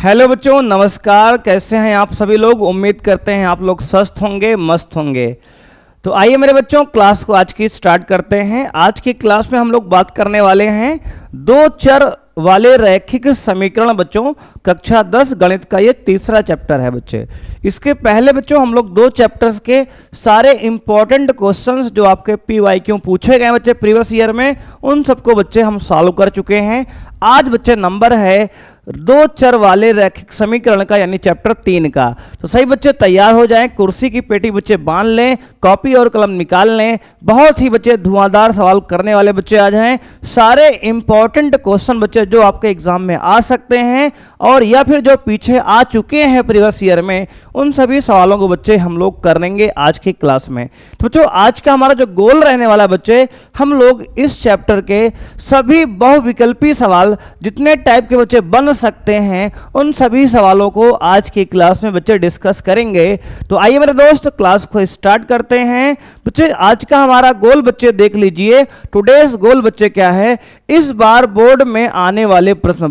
Hello बच्चों, नमस्कार। कैसे हैं आप सभी लोग? उम्मीद करते हैं आप लोग स्वस्थ होंगे, मस्त होंगे। तो आइए मेरे बच्चों, क्लास को आज की स्टार्ट करते हैं। आज की क्लास में हम लोग बात करने वाले हैं दो चर वाले रैखिक समीकरण। बच्चों कक्षा 10 गणित का ये तीसरा चैप्टर है बच्चे। इसके पहले बच्चों हम लोग दो चैप्टर्स के सारे इंपॉर्टेंट क्वेश्चंस जो आपके PYQ पूछे गए बच्चे प्रीवियस ईयर में, उन सबको बच्चे हम सॉल्व कर चुके हैं। आज बच्चे नंबर है दो चर वाले रैखिक समीकरण का, यानी चैप्टर 3 का। तो सही बच्चे तैयार हो जाएं, कुर्सी की पेटी बच्चे बांध लें, कॉपी और कलम निकाल लें। बहुत ही बच्चे धुआंधार सवाल करने वाले बच्चे आ जाएं। सारे इंपॉर्टेंट क्वेश्चन बच्चे जो आपके एग्जाम में आ सकते हैं और या फिर जो पीछे आ चुके हैं प्रीवियस ईयर में, उन सभी सवालों को बच्चे हम लोग करेंगे आज की क्लास में। तो बच्चों आज का हमारा जो गोल रहने वाला बच्चे, हम लोग इस चैप्टर के सभी बहुविकल्पी सवाल जितने टाइप के बच्चे बन सकते हैं, उन सभी सवालों को आज की क्लास में बच्चे डिस्कस करेंगे। तो आइए मेरे दोस्त क्लास को स्टार्ट करते हैं। बच्चे आज का हमारा गोल बच्चे देख लीजिए। टुडेज गोल बच्चे क्या है? इस बार बोर्ड में आने वाले प्रश्न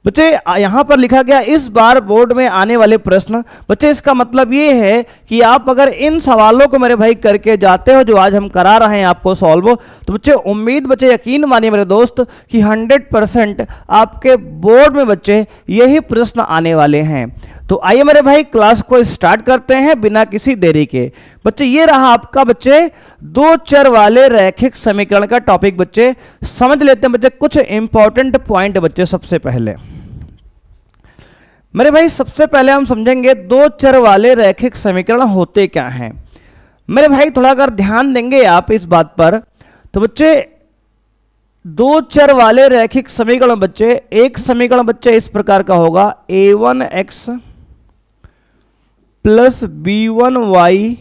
बच्चे यहां पर लिखा गया इस बार बोर्ड में आने वाले प्रश्न। बच्चे इसका मतलब ये है कि आप अगर इन सवालों को मेरे भाई करके जाते हो जो आज हम करा रहे हैं आपको सॉल्व, तो बच्चे उम्मीद बच्चे यकीन मानिए मेरे दोस्त कि 100% आपके बोर्ड में बच्चे यही प्रश्न आने वाले हैं। तो आइए मेरे भाई क्लास को स्टार्ट करते हैं बिना किसी देरी के। बच्चे ये रहा आपका बच्चे दो चर वाले रैखिक समीकरण का टॉपिक। बच्चे समझ लेते हैं बच्चे कुछ इंपॉर्टेंट पॉइंट। बच्चे सबसे पहले मेरे भाई सबसे पहले हम समझेंगे दो चर वाले रैखिक समीकरण होते क्या हैं। मेरे भाई थोड़ा अगर ध्यान देंगे आप इस बात पर, तो बच्चे दो चर वाले रैखिक समीकरण बच्चे, एक समीकरण बच्चे इस प्रकार का होगा a1x plus b1y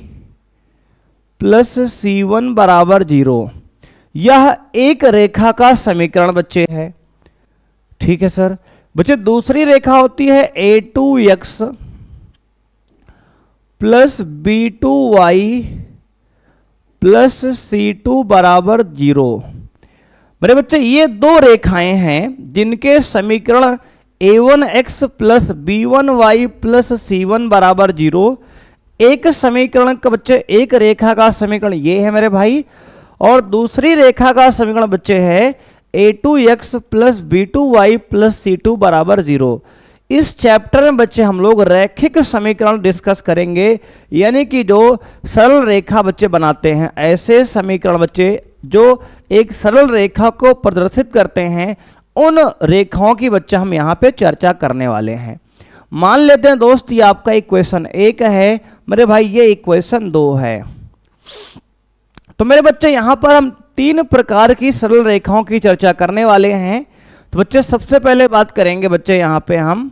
plus c1 बराबर 0। यह एक रेखा का समीकरण बच्चे है। ठीक है सर। बच्चे दूसरी रेखा होती है a2x plus b2y plus c2 बराबर 0। मेरे बच्चे ये दो रेखाएं हैं जिनके समीकरण a1x plus b1y plus c1 बराबर 0। एक समीकरण का बच्चे, एक रेखा का समीकरण ये है मेरे भाई, और दूसरी रेखा का समीकरण बच्चे है a2x plus b2y plus c2 बराबर 0। इस चैप्टर में बच्चे हम लोग रैखिक समीकरण डिस्कस करेंगे, यानी कि जो सरल रेखा बच्चे बनाते हैं, ऐसे समीकरण बच्चे जो एक सरल रेखा को प्रदर्शित करते हैं, उन रेखाओं की बच्चे हम यहाँ पे चर्चा करने वाले हैं। मान लेते हैं दोस्त ये आपका इक्वेशन 1 है मेरे भाई, ये इक्वेशन 2 है। तो मेरे बच्चे यहाँ पर हम तीन प्रकार की सरल रेखाओं की चर्चा करने वाले हैं। तो बच्चे सबसे पहले बात करेंगे बच्चे यहाँ पे हम,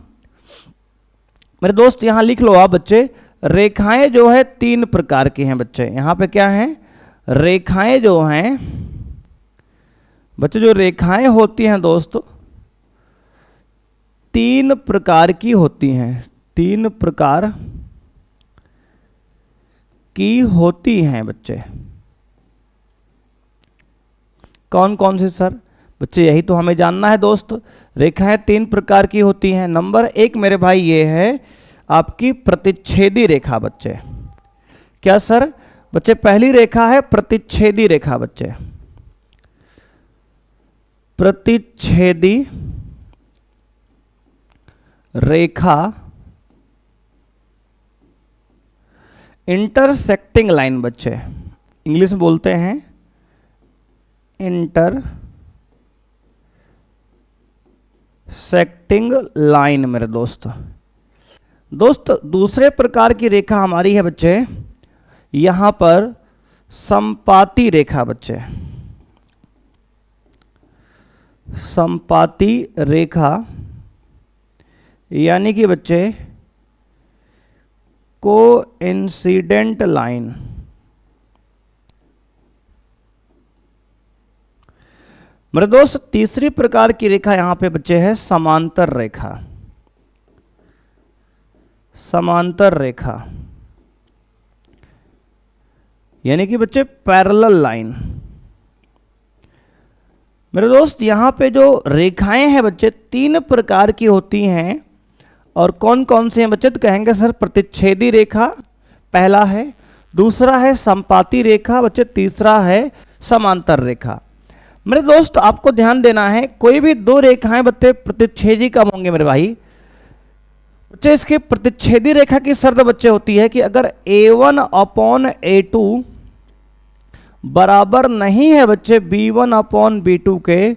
मेरे दोस्त यहाँ लिख लो आप बच्चे, रेखाएं जो है तीन प्रकार की हैं बच्चे। यहाँ पे क्या है? रेखाएं जो हैं बच्चे, जो रेखाएं होती हैं दोस्त तीन प्रकार की होती हैं। तीन प्रकार की होती हैं बच्चे। कौन कौन से सर? बच्चे यही तो हमें जानना है दोस्त। रेखाएं तीन प्रकार की होती हैं। नंबर 1 मेरे भाई ये है आपकी प्रतिच्छेदी रेखा बच्चे। क्या सर? बच्चे पहली रेखा है प्रतिच्छेदी रेखा बच्चे। प्रतिच्छेदी रेखा, इंटरसेक्टिंग लाइन बच्चे, इंग्लिश में बोलते हैं इंटरसेक्टिंग लाइन मेरे दोस्त। दूसरे प्रकार की रेखा हमारी है बच्चे यहां पर समपाती रेखा बच्चे। समपाती रेखा यानी कि बच्चे कोइंसिडेंट लाइन। मेरे दोस्त तीसरी प्रकार की रेखा यहां पे बच्चे है समांतर रेखा। समांतर रेखा यानी कि बच्चे पैरेलल लाइन। मेरे दोस्त यहाँ पे जो रेखाएं हैं बच्चे तीन प्रकार की होती हैं। और कौन कौन से हैं बच्चे, तो कहेंगे सर प्रतिच्छेदी रेखा पहला है, दूसरा है संपाती रेखा बच्चे, तीसरा है समांतर रेखा। मेरे दोस्त आपको ध्यान देना है, कोई भी दो रेखाएं बच्चे प्रतिच्छेदी कब होंगे मेरे भाई बच्चे, इसके प्रतिच्छेदी रेखा की शर्त बच्चे होती है कि अगर A1 अपॉन A2 बराबर नहीं है बच्चे B1 अपॉन B2 के,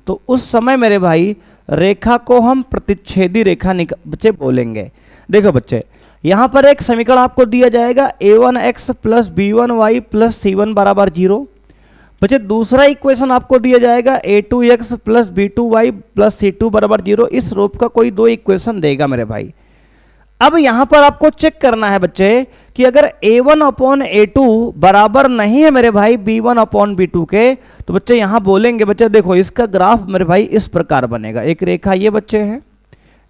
तो उस समय मेरे भाई रेखा को हम प्रतिच्छेदी रेखा बच्चे बोलेंगे। देखो बच्चे यहां पर एक समीकरण आपको दिया जाएगा A1x plus B1y plus C1 बराबर 0। बच्चे दूसरा इक्वेशन आपको दिया जाएगा A2x plus B2y plus C2 बराबर 0। इस रूप का कोई दो इक्वेशन देगा मेरे भाई। अब यहां पर आपको चेक करना है बच्चे कि अगर A1 अपॉन A2 बराबर नहीं है मेरे भाई B1 अपॉन B2 के, तो बच्चे यहां बोलेंगे बच्चे देखो इसका ग्राफ मेरे भाई इस प्रकार बनेगा। एक रेखा ये बच्चे है,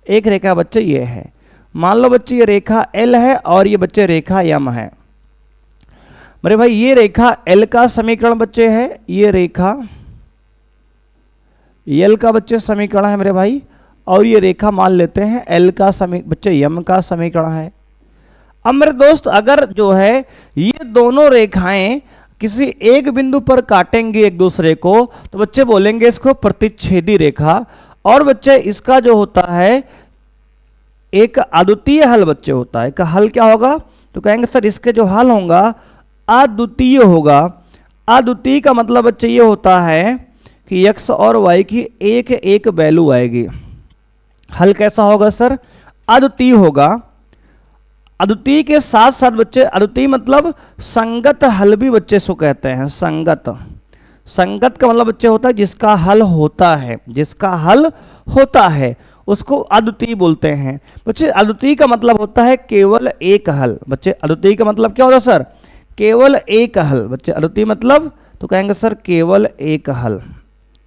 एक रेखा बच्चे ये है। मान लो बच्चे ये रेखा L है और ये बच्चे रेखा M है। मेरे भाई ये रेखा L का समीकरण बच्चे है, ये रेखा L का बच्चे समीकरण है मेरे भाई, और ये रेखा मान लेते हैं L का बच्चे M का समीकरण है। अब मेरे दोस्त अगर जो है ये दोनों रेखाएं किसी एक बिंदु पर काटेंगे एक दूसरे को, तो बच्चे बोलेंगे इसको प्रतिच्छेदी रेखा। और बच्चे इसका जो होता है एक अद्वितीय हल बच्चे होता है। का हल क्या होगा, तो कहेंगे सर इसके जो हल होगा अद्वितीय होगा। अद्वितीय का मतलब बच्चे ये होता है कि x और y की एक एक वैल्यू आएगी। हल कैसा होगा सर, अद्वितीय होगा। अद्वितीय के साथ साथ बच्चे, अद्वितीय मतलब संगत हल भी बच्चे सो कहते हैं। संगत, संगत का मतलब बच्चे होता है जिसका हल होता है, जिसका हल होता है उसको अद्वितीय बोलते हैं। बच्चे अद्वितीय का मतलब होता है केवल एक हल। बच्चे अद्वितीय का मतलब क्या होता है सर, केवल एक हल। बच्चे अद्वितीय मतलब तो कहेंगे सर केवल एक हल,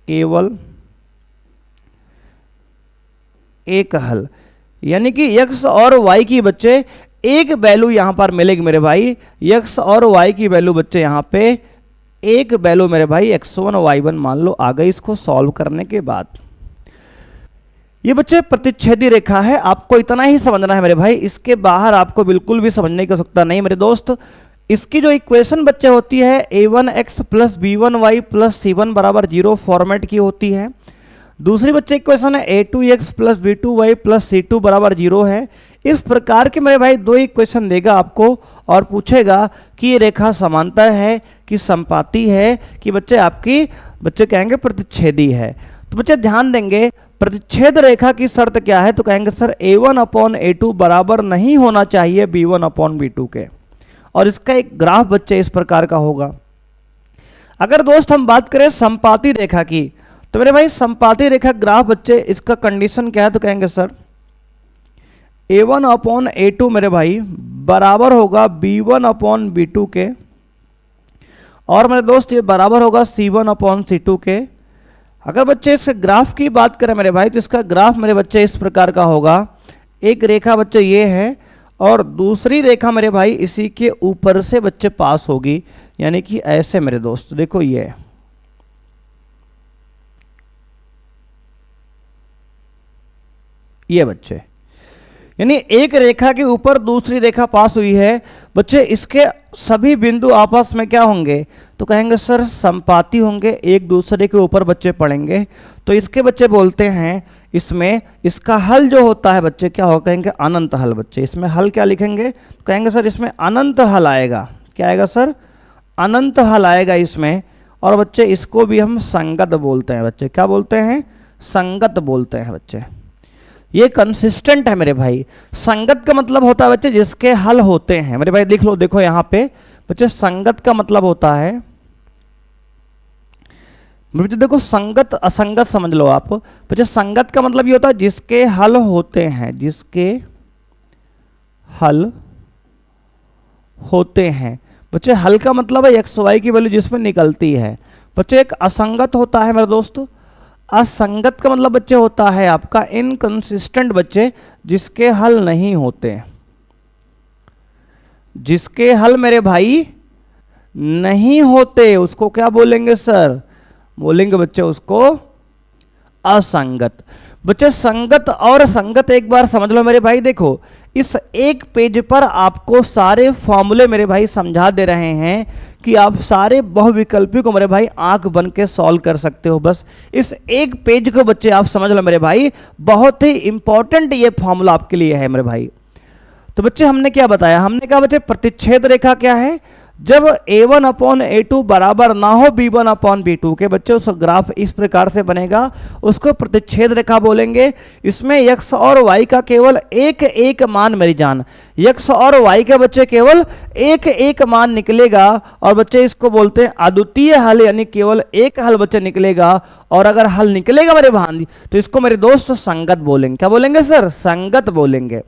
केवल एक हल। यानी कि x और y की बच्चे एक वैल्यू यहां पर मिलेगी मेरे भाई। x और y की वैल्यू बच्चे यहां पे एक वैल्यू मेरे भाई x1 y1 मान लो आ गई इसको सॉल्व करने के बाद। ये बच्चे प्रतिच्छेदी रेखा है, आपको इतना ही समझना है मेरे भाई, इसके बाहर आपको बिल्कुल भी समझने की आवश्यकता नहीं मेरे दोस्त। इसकी जो इक्वेशन बच्चे होती है A1x plus B1y plus C1 बराबर 0 फॉर्मेट की होती है। दूसरी बच्चे इक्वेशन है A2x plus B2y plus C2 बराबर 0 है। इस प्रकार के मेरे भाई दो इक्वेशन देगा आपको और पूछेगा कि ये रेखा समांतर है कि संपाती है कि बच्चे आपकी बच्चे कहेंगे प्रतिच्छेदी है। तो बच्चे ध्यान देंगे प्रतिच्छेद रेखा की शर्त क्या है, तो कहेंगे सर A1 अपॉन A2 बराबर नहीं होना चाहिए B1 अपॉन B2 के। और इसका एक ग्राफ बच्चे इस प्रकार का होगा। अगर दोस्त हम बात करें संपाती रेखा की, तो मेरे भाई संपाती रेखा ग्राफ बच्चे इसका कंडीशन क्या है, तो कहेंगे सर A1 अपॉन A2 मेरे भाई बराबर होगा B1 अपॉन B2 के, और मेरे दोस्त ये बराबर होगा C1 अपॉन C2 के। अगर बच्चे इसके ग्राफ की बात करें मेरे भाई, तो इसका ग्राफ मेरे बच्चे इस प्रकार का होगा। एक रेखा बच्चे ये है और दूसरी रेखा मेरे भाई इसी के ऊपर से बच्चे पास होगी, यानी कि ऐसे मेरे दोस्त देखो ये बच्चे, यानी एक रेखा के ऊपर दूसरी रेखा पास हुई है बच्चे। इसके सभी बिंदु आपस में क्या होंगे, तो कहेंगे सर संपाती होंगे, एक दूसरे के ऊपर बच्चे पड़ेंगे। तो इसके बच्चे बोलते हैं इसमें इसका हल जो होता है बच्चे क्या होगा, कहेंगे अनंत हल। बच्चे इसमें हल क्या लिखेंगे, तो कहेंगे सर इसमें अनंत हल आएगा। क्या आएगा सर, अनंत हल आएगा इसमें। और बच्चे इसको भी हम संगत बोलते हैं। बच्चे क्या बोलते हैं, संगत बोलते हैं बच्चे। ये कंसिस्टेंट है मेरे भाई। संगत का मतलब होता है बच्चे जिसके हल होते हैं। मेरे भाई देख लो, देखो यहाँ पे बच्चे संगत का मतलब होता है बच्चे देखो संगत असंगत समझ लो आप। बच्चे संगत का मतलब ये होता है जिसके हल होते हैं, जिसके हल होते हैं। बच्चे हल का मतलब है एक्स वाई की वैल्यू जिसमें निकलती है। बच्चे एक असंगत होता है मेरे दोस्त। असंगत का मतलब बच्चे होता है आपका इनकंसिस्टेंट बच्चे, जिसके हल नहीं होते। जिसके हल मेरे भाई नहीं होते उसको क्या बोलेंगे सर, बोलेंगे बच्चे उसको असंगत। बच्चे संगत और संगत एक बार समझ लो मेरे भाई। देखो इस एक पेज पर आपको सारे फॉर्मूले मेरे भाई समझा दे रहे हैं कि आप सारे बहुविकल्पी को मेरे भाई आंख बन के सॉल्व कर सकते हो। बस इस एक पेज को बच्चे आप समझ लो मेरे भाई, बहुत ही इंपॉर्टेंट ये फॉर्मूला आपके लिए है मेरे भाई। तो बच्चे हमने क्या बताया, हमने कहा बच्चे प्रतिच्छेद रेखा क्या है, जब a1 अपॉन a2 बराबर ना हो b1 अपॉन b2 के बच्चे उस ग्राफ इस प्रकार से बनेगा, उसको प्रतिच्छेद रेखा बोलेंगे। इसमें x और y का केवल एक एक मान मेरी जान, x और y के बच्चे केवल एक एक मान निकलेगा और बच्चे इसको बोलते हैं अद्वितीय हल, यानी केवल एक हल बच्चे निकलेगा। और अगर हल निकलेगा मेरे भाई तो इसको मेरे दोस्त संगत बोलेंगे। क्या बोलेंगे सर? संगत बोलेंगे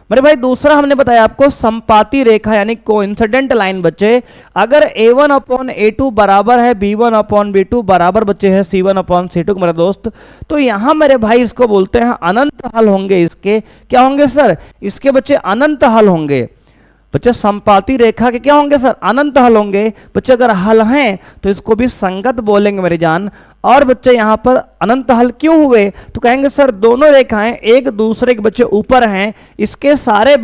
मेरे भाई। दूसरा हमने बताया आपको संपाती रेखा यानी कोइंसिडेंट लाइन बच्चे, अगर a1 अपॉन a2 बराबर है b1 अपॉन b2 बराबर बच्चे है c1 अपॉन c2 मेरे दोस्त, तो यहां मेरे भाई इसको बोलते हैं अनंत हल होंगे। इसके क्या होंगे सर? इसके बच्चे अनंत हल होंगे। बच्चे संपाती रेखा के क्या होंगे सर? अनंत हल होंगे। बच्चे अगर हल हैं तो इसको भी संगत बोलेंगे मेरे जान। और बच्चे यहाँ पर अनंत हल क्यों हुए? तो कहेंगे सर दोनों रेखाएं एक दूसरे के बच्चे ऊपर हैं, इसके सारे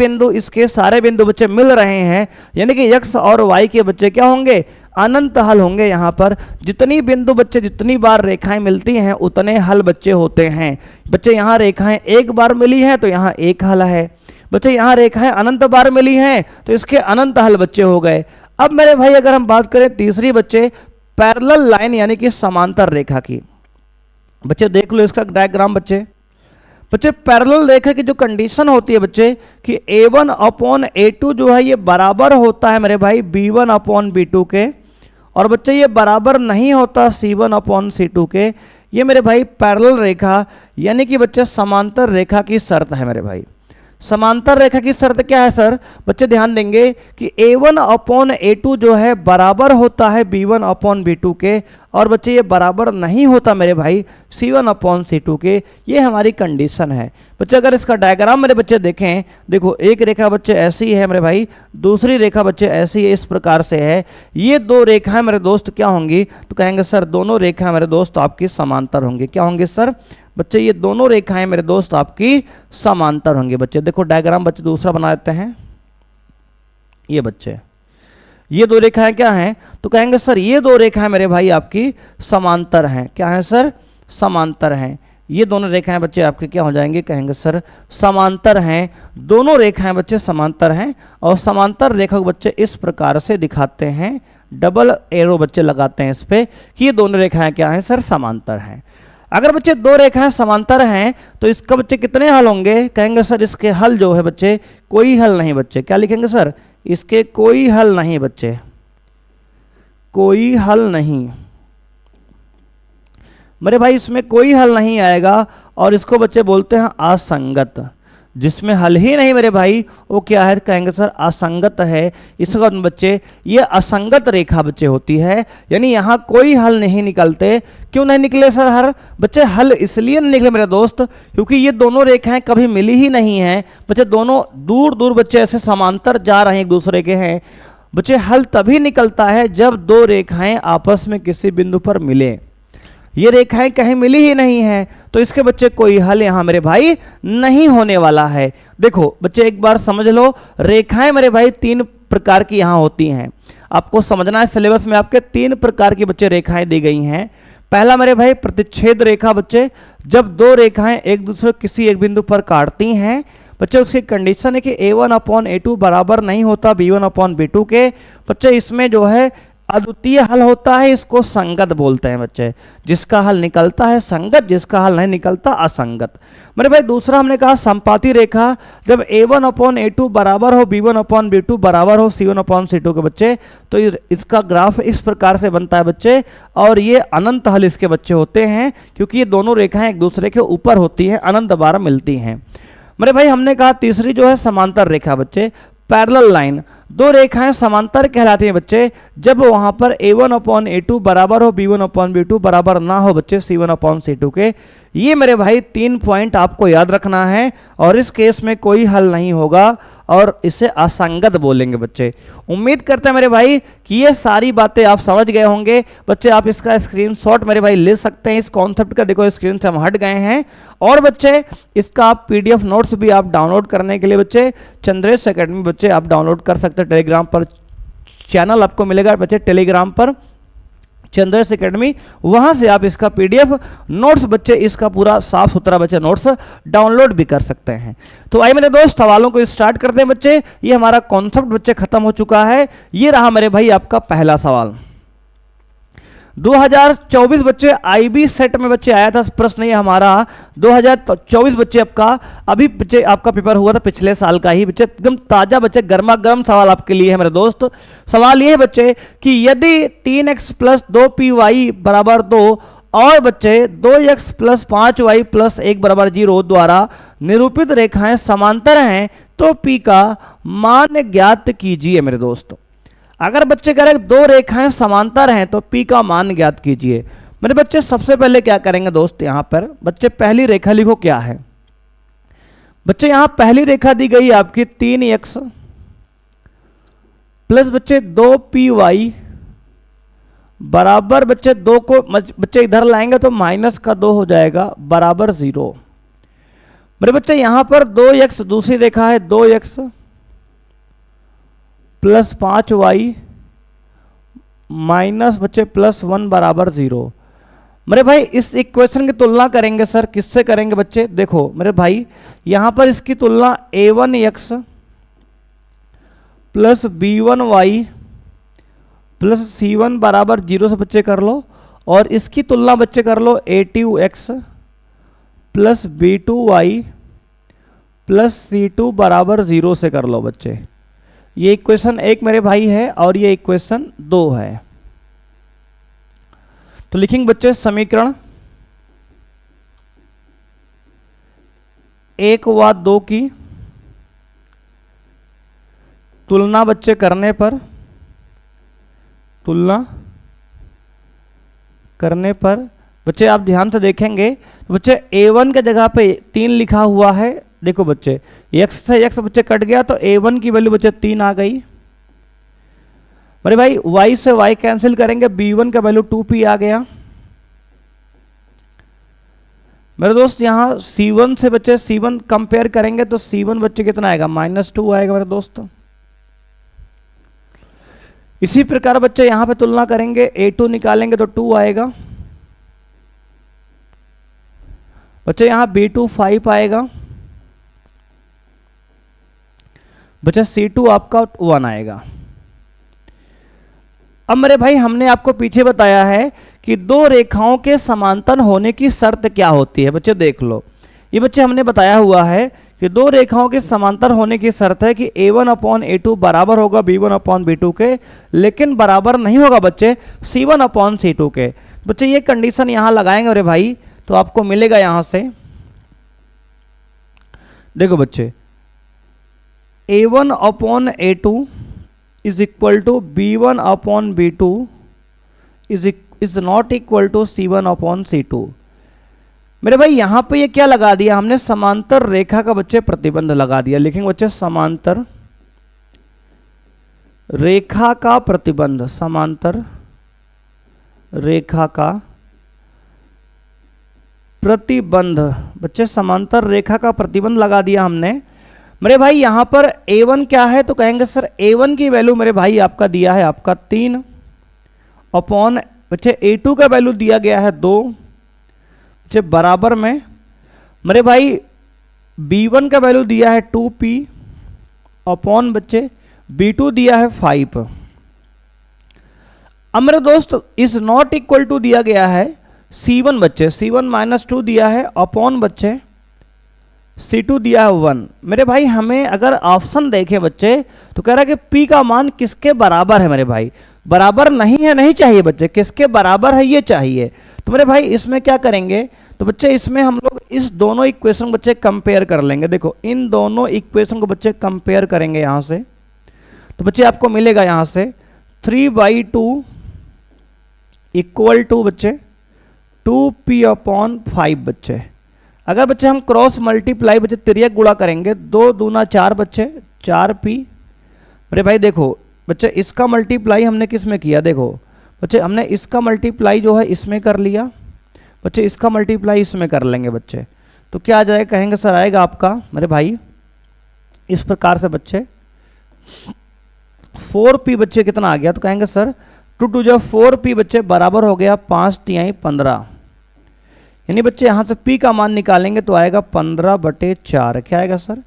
बिंदु बच्चे मिल रहे हैं, यानी कि x और y के बच्चे क्या होंगे? अनंत हल होंगे। यहाँ पर जितनी बिंदु बच्चे जितनी बार रेखाएं मिलती हैं उतने हल बच्चे होते हैं। बच्चे यहाँ रेखाएं एक बार मिली हैं तो यहाँ एक हल है। बच्चे यहाँ रेखाएं अनंत बार मिली हैं तो इसके अनंत हल बच्चे हो गए। अब मेरे भाई अगर हम बात करें तीसरी बच्चे पैरेलल लाइन यानी कि समांतर रेखा की, बच्चे देख लो इसका डायग्राम। बच्चे पैरेलल रेखा की जो कंडीशन होती है बच्चे कि a1 अपॉन a2 जो है ये बराबर होता है मेरे भाई b1 अपॉन b2 के, और बच्चे ये बराबर नहीं होता c1 अपॉन c2 के। ये मेरे भाई पैरेलल रेखा यानी कि बच्चे समांतर रेखा की शर्त है मेरे भाई। समांतर रेखा की शर्त क्या है सर? बच्चे ध्यान देंगे कि a1 अपॉन a2 जो है बराबर होता है b1 अपॉन b2 के, और बच्चे ये बराबर नहीं होता मेरे भाई c1 अपॉन c2 के। ये हमारी कंडीशन है। बच्चे अगर इसका डायग्राम मेरे बच्चे देखें, देखो एक रेखा बच्चे ऐसी है मेरे भाई, दूसरी रेखा बच्चे ऐसी है, इस प्रकार से है। ये दो रेखाएं मेरे दोस्त क्या होंगी? तो कहेंगे सर दोनों रेखाएं मेरे दोस्त आपकी समांतर होंगी। क्या होंगे सर? बच्चे ये दोनों रेखाएं मेरे दोस्त आपकी समांतर होंगे। बच्चे देखो डायग्राम बच्चे दूसरा बना देते हैं। ये बच्चे ये दो रेखाएं क्या हैं? तो कहेंगे सर ये दो रेखाएं मेरे भाई आपकी समांतर हैं। क्या है सर? समांतर हैं। ये दोनों रेखाएं बच्चे आपके क्या हो जाएंगे? कहेंगे सर समांतर हैं। दोनों रेखाएं बच्चे समांतर हैं और समांतर रेखा को बच्चे इस प्रकार से दिखाते हैं, डबल एरो बच्चे लगाते हैं इस पे कि ये दोनों रेखाएं क्या हैं सर? समांतर हैं। अगर बच्चे दो रेखाएं समांतर हैं तो इसका बच्चे कितने हल होंगे? कहेंगे सर इसके हल जो है बच्चे कोई हल नहीं। बच्चे क्या लिखेंगे सर? इसके कोई हल नहीं बच्चे, कोई हल नहीं मेरे भाई, इसमें कोई हल नहीं आएगा और इसको बच्चे बोलते हैं असंगत। जिसमें हल ही नहीं मेरे भाई वो क्या है? कहेंगे सर असंगत है। इसका बच्चे ये असंगत रेखा बच्चे होती है, यानी यहाँ कोई हल नहीं निकलते। क्यों नहीं निकले सर हल? बच्चे हल इसलिए नहीं निकले मेरे दोस्त क्योंकि ये दोनों रेखाएं कभी मिली ही नहीं हैं। बच्चे दोनों दूर दूर बच्चे ऐसे समांतर जा रहे हैं एक दूसरे के हैं। बच्चे हल तभी निकलता है जब दो रेखाएं आपस में किसी बिंदु पर मिले। ये रेखाएं कहीं मिली ही नहीं है तो इसके बच्चे कोई हल यहां मेरे भाई नहीं होने वाला है। देखो बच्चे एक बार समझ लो, रेखाएं मेरे भाई तीन प्रकार की यहां होती हैं। आपको समझना है सिलेबस में आपके तीन प्रकार की बच्चे रेखाएं दी गई हैं। पहला मेरे भाई प्रतिच्छेद रेखा बच्चे, जब दो रेखाएं एक दूसरे किसी एक बिंदु पर काटती हैं बच्चे, उसकी कंडीशन है कि a1 अपॉन a2 बराबर नहीं होता b1 अपॉन b2 के। बच्चे इसमें जो है अद्वितीय हल होता है, इसको संगत बोलते हैं बच्चे। जिसका हल निकलता है संगत, जिसका हल नहीं निकलता असंगत। मेरे भाई दूसरा हमने कहा संपाती रेखा, जब a1 अपॉन a2 बराबर हो b1 अपॉन b2 बराबर हो c1 अपॉन c2 के बच्चे, तो इसका ग्राफ इस प्रकार से बनता है बच्चे, और ये अनंत हल इसके बच्चे होते हैं क्योंकि ये दोनों रेखाएं एक दूसरे के ऊपर होती हैं, अनंत बार मिलती हैं। मेरे भाई हमने कहा तीसरी जो है समांतर रेखा बच्चे, पैरेलल लाइन। दो रेखाएं समांतर कहलाती हैं बच्चे जब वहां पर a1 अपॉन a2 बराबर हो b1 अपॉन b2 बराबर ना हो बच्चे c1 अपॉन c2 के। ये मेरे भाई 3 पॉइंट आपको याद रखना है, और इस केस में कोई हल नहीं होगा और इसे असंगत बोलेंगे बच्चे। उम्मीद करते हैं मेरे भाई कि ये सारी बातें आप समझ गए होंगे। बच्चे आप इसका स्क्रीनशॉट मेरे भाई ले सकते हैं इस कॉन्सेप्ट का। देखो स्क्रीन से हम हट गए हैं। और बच्चे इसका आप पीडीएफ नोट्स भी आप डाउनलोड करने के लिए बच्चे चंद्रेश एकेडमी बच्चे आप डाउनलोड कर सकते हैं। टेलीग्राम पर चैनल आपको मिलेगा बच्चे, टेलीग्राम पर चंद्रेश एकेडमी, वहां से आप इसका पीडीएफ नोट्स बच्चे, इसका पूरा साफ सुथरा बच्चे नोट्स डाउनलोड भी कर सकते हैं। तो आइए मेरे दोस्त सवालों को स्टार्ट करते हैं बच्चे। ये हमारा कॉन्सेप्ट बच्चे खत्म हो चुका है। ये रहा मेरे भाई आपका पहला सवाल। 2024 बच्चे आईबी सेट में बच्चे आया था प्रश्न, ये हमारा 2024 बच्चे आपका अभी बच्चे आपका पेपर हुआ था पिछले साल का ही बच्चे, एकदम ताजा बच्चे, गर्मा गर्म सवाल आपके लिए है मेरे दोस्त। सवाल ये है बच्चे कि यदि 3x प्लस 2py बराबर 2 और बच्चे 2x प्लस 5y प्लस 1 बराबर 0 द्वारा निरूपित रेखाएं समांतर हैं तो p का मान ज्ञात कीजिए मेरे दोस्तों। अगर बच्चे कह रहे हैं 2 रेखाएं समांतर हैं तो p का मान ज्ञात कीजिए। मेरे बच्चे सबसे पहले क्या करेंगे दोस्त, यहां पर बच्चे पहली रेखा लिखो क्या है। बच्चे यहां पहली रेखा दी गई आपकी 3x प्लस बच्चे 2py बराबर बच्चे 2 को बच्चे इधर लाएंगे तो माइनस का 2 हो जाएगा बराबर 0। मेरे बच्चे यहां पर 2x दूसरी रेखा है 2x प्लस 5y माइनस बच्चे प्लस 1 बराबर 0। मेरे भाई इस इक्वेशन की तुलना करेंगे सर, किससे करेंगे बच्चे, देखो मेरे भाई यहां पर इसकी तुलना a1x plus b1y plus c1 बराबर 0 से बच्चे कर लो, और इसकी तुलना बच्चे कर लो a2x plus b2y plus c2 बराबर 0 से कर लो बच्चे। ये इक्वेशन 1 मेरे भाई है और ये इक्वेशन 2 है। तो लिखेंगे बच्चे समीकरण 1 व 2 की तुलना बच्चे करने पर बच्चे आप ध्यान से देखेंगे तो बच्चे a1 के जगह पे 3 लिखा हुआ है। देखो बच्चे x से x बच्चे कट गया तो a1 की वैल्यू बच्चे 3 आ गई। मेरे भाई y से y कैंसिल करेंगे, b1 का वैल्यू 2p आ गया। मेरे दोस्त यहां c1 से बच्चे c1 कंपेयर करेंगे तो c1 बच्चे कितना आएगा, -2 आएगा मेरे दोस्त। इसी प्रकार बच्चे यहां पे तुलना करेंगे, a2 निकालेंगे तो 2 आएगा बच्चे, यहां b2 5 आएगा बच्चा, c2 आपका 1 आएगा। अब मेरे भाई हमने आपको पीछे बताया है कि 2 रेखाओं के समांतर होने की शर्त क्या होती है। बच्चे देख लो, ये बच्चे हमने बताया हुआ है कि 2 रेखाओं के समांतर होने की शर्त है कि a1/a2 बराबर होगा b1/b2 के, लेकिन बराबर नहीं होगा बच्चे c1/c2 के। बच्चे ये कंडीशन यहां लगाएंगे मेरे भाई तो आपको मिलेगा यहां से, देखो बच्चे a1/a2 is equal to b1/b2 is not equal to c1/c2। मेरे भाई यहां पे ये क्या लगा दिया हमने, समांतर रेखा का बच्चे प्रतिबंध लगा दिया। लिखेंगे बच्चे समांतर रेखा का प्रतिबंध, समांतर रेखा का प्रतिबंध बच्चे, समांतर रेखा का प्रतिबंध लगा दिया हमने। मेरे भाई यहां पर a1 क्या है तो कहेंगे सर a1 की वैल्यू मेरे भाई आपका दिया है आपका 3 अपॉन बच्चे a2 का वैल्यू दिया गया है 2 बच्चे बराबर में मेरे भाई b1 का वैल्यू दिया है 2p अपॉन बच्चे b2 दिया है 5। अब मेरे दोस्त इस नॉट इक्वल टू दिया गया है c1 बच्चे, c1 -2 दिया है अपॉन बच्चे c2 दिया है 1। मेरे भाई हमें अगर ऑप्शन देखें बच्चे तो कह रहा है कि p का मान किसके बराबर है। मेरे भाई बराबर नहीं है, नहीं चाहिए बच्चे, किसके बराबर है ये चाहिए। तो मेरे भाई इसमें क्या करेंगे तो बच्चे इसमें हम लोग इस दोनों इक्वेशन बच्चे कंपेयर कर लेंगे। देखो इन दोनों इक्वेशन को बच्चे कंपेयर करेंगे यहां से तो बच्चे आपको मिलेगा यहां से 3/2 इक्वल टू बच्चे 2p अपॉन 5 बच्चे। अगर बच्चे हम क्रॉस मल्टीप्लाई बच्चे तिर्यक गुणा करेंगे, 2 दूना 4 बच्चे, 4p। मेरे भाई देखो बच्चे इसका मल्टीप्लाई हमने किस में किया, देखो बच्चे हमने इसका मल्टीप्लाई जो है इसमें कर लिया बच्चे, इसका मल्टीप्लाई इसमें कर लेंगे बच्चे, तो क्या आ जाएगा, कहेंगे सर आएगा आपका मेरे भाई इस प्रकार से बच्चे 4p बच्चे कितना आ गया, तो कहेंगे सर 2 2 जो 4p बच्चे बराबर हो गया 5 तिहाई 15। यानी बच्चे यहाँ से p का मान निकालेंगे तो आएगा 15/4। क्या आएगा सर,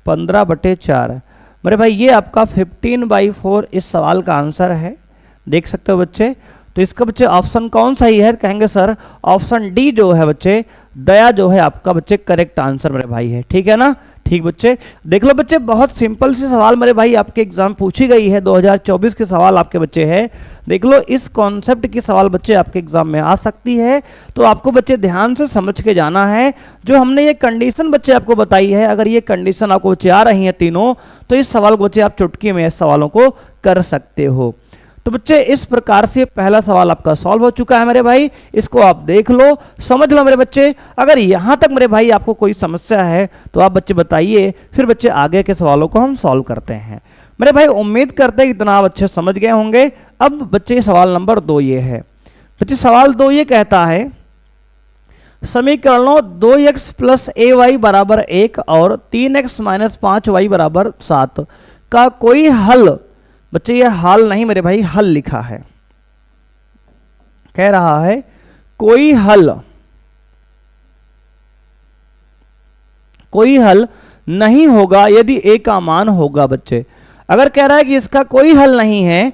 15/4। मेरे भाई ये आपका 15/4 इस सवाल का आंसर है, देख सकते हो बच्चे। तो इसका बच्चे ऑप्शन कौन सही है, कहेंगे सर ऑप्शन डी जो है बच्चे, दया जो है आपका बच्चे करेक्ट आंसर मेरे भाई है। ठीक है ना, ठीक बच्चे। देख लो बच्चे बहुत सिंपल सी सवाल मेरे भाई आपके एग्जाम पूछी गई है, 2024 के सवाल आपके बच्चे है। देख लो इस कॉन्सेप्ट की सवाल बच्चे आपके एग्जाम में आ सकती है, तो आपको बच्चे ध्यान से समझ के जाना है। जो हमने ये कंडीशन बच्चे आपको बताई है, अगर ये कंडीशन आपको बच्चे आ रही है तीनों, तो इस सवाल को बच्चे आप चुटकी में इस सवालों को कर सकते हो। तो बच्चे इस प्रकार से पहला सवाल आपका सॉल्व हो चुका है मेरे भाई, इसको आप देख लो, समझ लो मेरे बच्चे। अगर यहां तक मेरे भाई आपको कोई समस्या है तो आप बच्चे बताइए, फिर बच्चे आगे के सवालों को हम सॉल्व करते हैं। मेरे भाई उम्मीद करते हैं इतना आप अच्छे समझ गए होंगे। अब बच्चे सवाल नंबर 2 ये है बच्चे, सवाल 2 ये कहता है समीकरणों 2x प्लस ay बराबर 1 और 3x माइनस 5y बराबर 7 का कोई हल, बच्चे ये हल नहीं मेरे भाई हल लिखा है, कह रहा है कोई हल नहीं होगा यदि a का मान होगा। बच्चे अगर कह रहा है कि इसका कोई हल नहीं है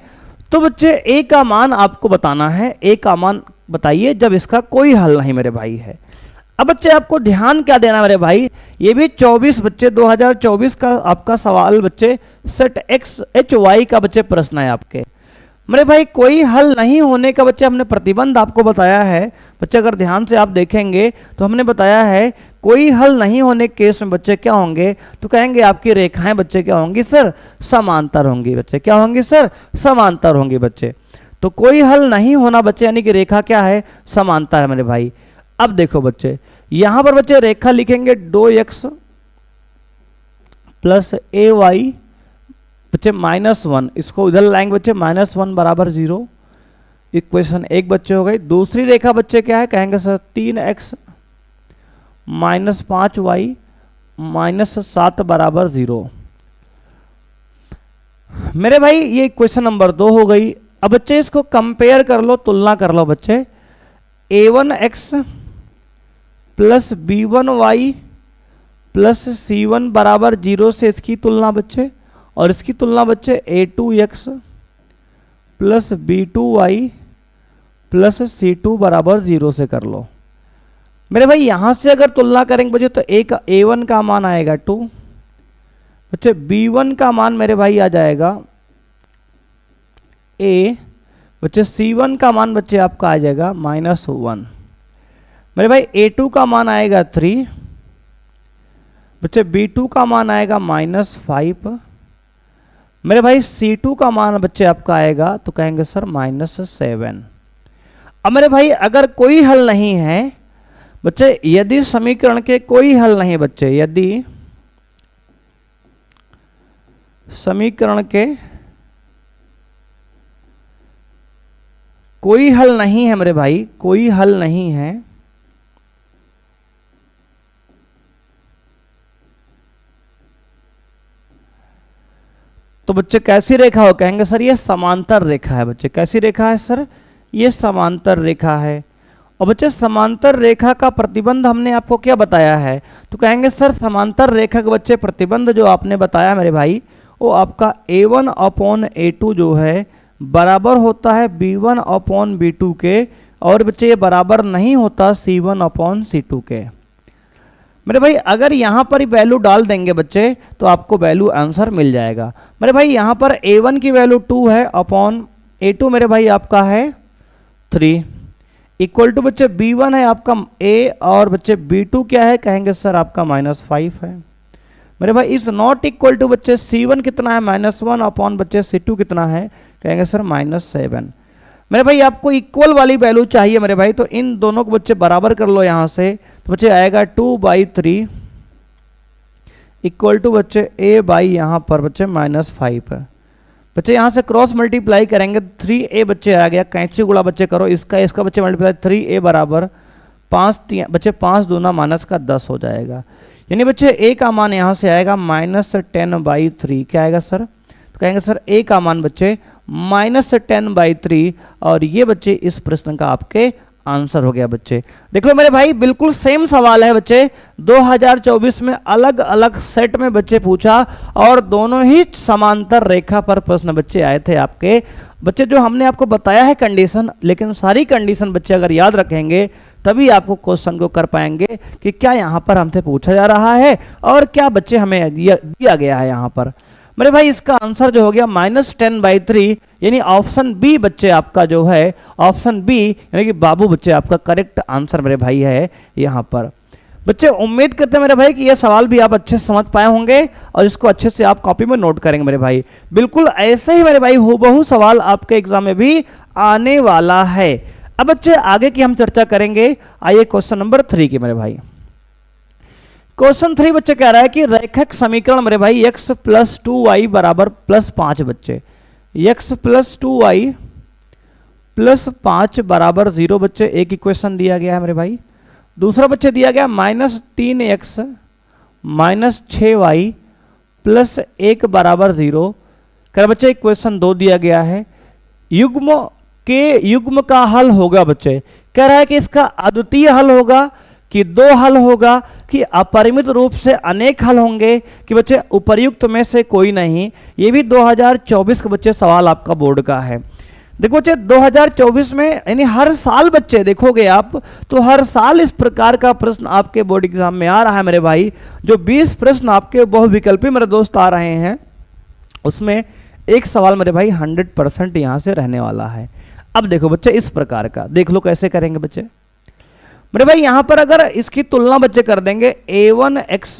तो बच्चे a का मान आपको बताना है, a का मान बताइए जब इसका कोई हल नहीं मेरे भाई है। अब बच्चे आपको ध्यान क्या देना मेरे भाई, ये भी 24 बच्चे 2024 का आपका सवाल बच्चे सेट एक्स एच वाई का बच्चे प्रश्न है आपके। मेरे भाई कोई हल नहीं होने का बच्चे हमने प्रतिबंध आपको बताया है बच्चे, अगर ध्यान से आप देखेंगे तो हमने बताया है कोई हल नहीं होने केस में बच्चे क्या होंगे, तो कहेंगे आपकी रेखाएं बच्चे क्या होंगी सर, समांतर होंगी बच्चे। क्या होंगी सर, समांतर होंगी बच्चे। तो कोई हल नहीं होना बच्चे यानी कि रेखा क्या है, समांतर है मेरे भाई। अब देखो बच्चे यहां पर बच्चे रेखा लिखेंगे 2x प्लस ए वाई बच्चे -1, इसको इधर लाएंगे बच्चे -1 बराबर 0। इक्वेशन 1 बच्चे हो गई। दूसरी रेखा बच्चे क्या है, कहेंगे sir 3x minus 5y minus 7 बराबर 0। मेरे भाई ये इक्वेशन नंबर 2 हो गई। अब बच्चे इसको कंपेयर कर लो, तुलना कर लो बच्चे, a1x plus b1y plus c1 बराबर 0 से इसकी तुलना बच्चे, और इसकी तुलना बच्चे a2x plus b2y plus c2 बराबर 0 से कर लो। मेरे भाई यहां से अगर तुलना करेंगे बच्चे तो एक a1 का मान आएगा 2 बच्चे, b1 का मान मेरे भाई आ जाएगा a बच्चे, c1 का मान बच्चे आपका आ जाएगा -1। मेरे भाई a2 का मान आएगा 3 बच्चे, b2 का मान आएगा -5। मेरे भाई c2 का मान बच्चे आपका आएगा तो कहेंगे सर -7। अब मेरे भाई अगर कोई हल नहीं है बच्चे, यदि समीकरण के कोई हल नहीं बच्चे, यदि समीकरण के कोई हल नहीं है मेरे भाई, कोई हल नहीं है, तो बच्चे कैसी रेखा हो, कहेंगे सर ये समांतर रेखा है बच्चे। कैसी रेखा है सर, ये समांतर रेखा है। और बच्चे समांतर रेखा का प्रतिबंध हमने आपको क्या बताया है, तो कहेंगे सर समांतर रेखा के बच्चे प्रतिबंध जो आपने बताया मेरे भाई, वो आपका a1 अपॉन a2 जो है बराबर होता है b1 अपॉन b2 के, और बच्चे ये बराबर नहीं होता c1 अपॉन c2 के। मेरे भाई अगर यहाँ पर वैल्यू डाल देंगे बच्चे तो आपको वैल्यू आंसर मिल जाएगा। मेरे भाई यहाँ पर a1 की वैल्यू 2 है अपॉन a2 मेरे भाई आपका है 3 इक्वल टू बच्चे b1 है आपका a, और बच्चे b2 क्या है, कहेंगे सर आपका -5 है। मेरे भाई इस नॉट इक्वल टू बच्चे c1 कितना है, -1 अपॉन बच्चे c2 कितना है, कहेंगे सर -7। मेरे भाई आपको इक्वल वाली वैल्यू चाहिए मेरे भाई, तो इन दोनों को बच्चे बराबर कर लो यहां से, तो बच्चे आएगा 2/3 इक्वल टू बच्चे a बाई यहाँ पर बच्चे -5 है। बच्चे यहाँ से क्रॉस मल्टीप्लाई करेंगे 3a बच्चे आ गया, कैंची गुणा बच्चे करो इसका इसका बच्चे मल्टीप्लाई 3a बराबर 5 बच्चे 5 दूना -10 हो जाएगा। यानी बच्चे a का मान यहाँ से आएगा -10/3। क्या आएगा सर? तो कहेंगे सर a का मान बच्चे -10/3 और ये बच्चे इस प्रश्न का आपके आंसर हो गया बच्चे। देख लो मेरे भाई बिल्कुल सेम सवाल है बच्चे, 2024 में अलग अलग सेट में बच्चे पूछा और दोनों ही समांतर रेखा पर प्रश्न बच्चे आए थे आपके। बच्चे जो हमने आपको बताया है कंडीशन, लेकिन सारी कंडीशन बच्चे अगर याद रखेंगे तभी आपको क्वेश्चन को कर पाएंगे कि क्या यहाँ पर हमसे पूछा जा रहा है और क्या बच्चे हमें दिया गया है यहाँ पर। मेरे भाई इसका आंसर जो हो गया -10/3, यानी ऑप्शन बी बच्चे आपका जो है, ऑप्शन बी यानी कि बाबू बच्चे आपका करेक्ट आंसर मेरे भाई है यहाँ पर। बच्चे उम्मीद करते हैं मेरे भाई कि ये सवाल भी आप अच्छे से समझ पाए होंगे और इसको अच्छे से आप कॉपी में नोट करेंगे मेरे भाई। बिल्कुल ऐसे ही मेरे भाई हूबहू सवाल आपके एग्जाम में भी आने वाला है। अब बच्चे आगे की हम चर्चा करेंगे। आइए क्वेश्चन नंबर 3 की मेरे भाई। क्वेश्चन 3 बच्चे कह रहा है कि रैखिक समीकरण मेरे भाई x + 2y बराबर +5 बच्चे, x + 2y + 5 बराबर 0 बच्चे एक इक्वेशन दिया गया है मेरे भाई। दूसरा बच्चे दिया गया -3x - 6y + 1 बराबर 0। कह बच्चे इक्वेशन 2 दिया गया है। युग्म का हल होगा बच्चे, कह रहा है कि इसका अद्वितीय हल होगा कि 2 हल होगा कि अपरिमित रूप से अनेक हल होंगे कि बच्चे उपर्युक्त में से कोई नहीं। ये भी 2024 के बच्चे सवाल आपका बोर्ड का है। देखो बच्चे 2024 में यानी हर साल बच्चे देखोगे आप तो हर साल इस प्रकार का प्रश्न आपके बोर्ड एग्जाम में आ रहा है मेरे भाई। जो 20 प्रश्न आपके बहुविकल्पी मेरे दोस्त आ रहे हैं उसमें एक सवाल मेरे भाई 100% यहाँ से रहने वाला है। अब देखो बच्चे इस प्रकार का देख लो कैसे करेंगे बच्चे। मेरे भाई यहां पर अगर इसकी तुलना बच्चे कर देंगे a1x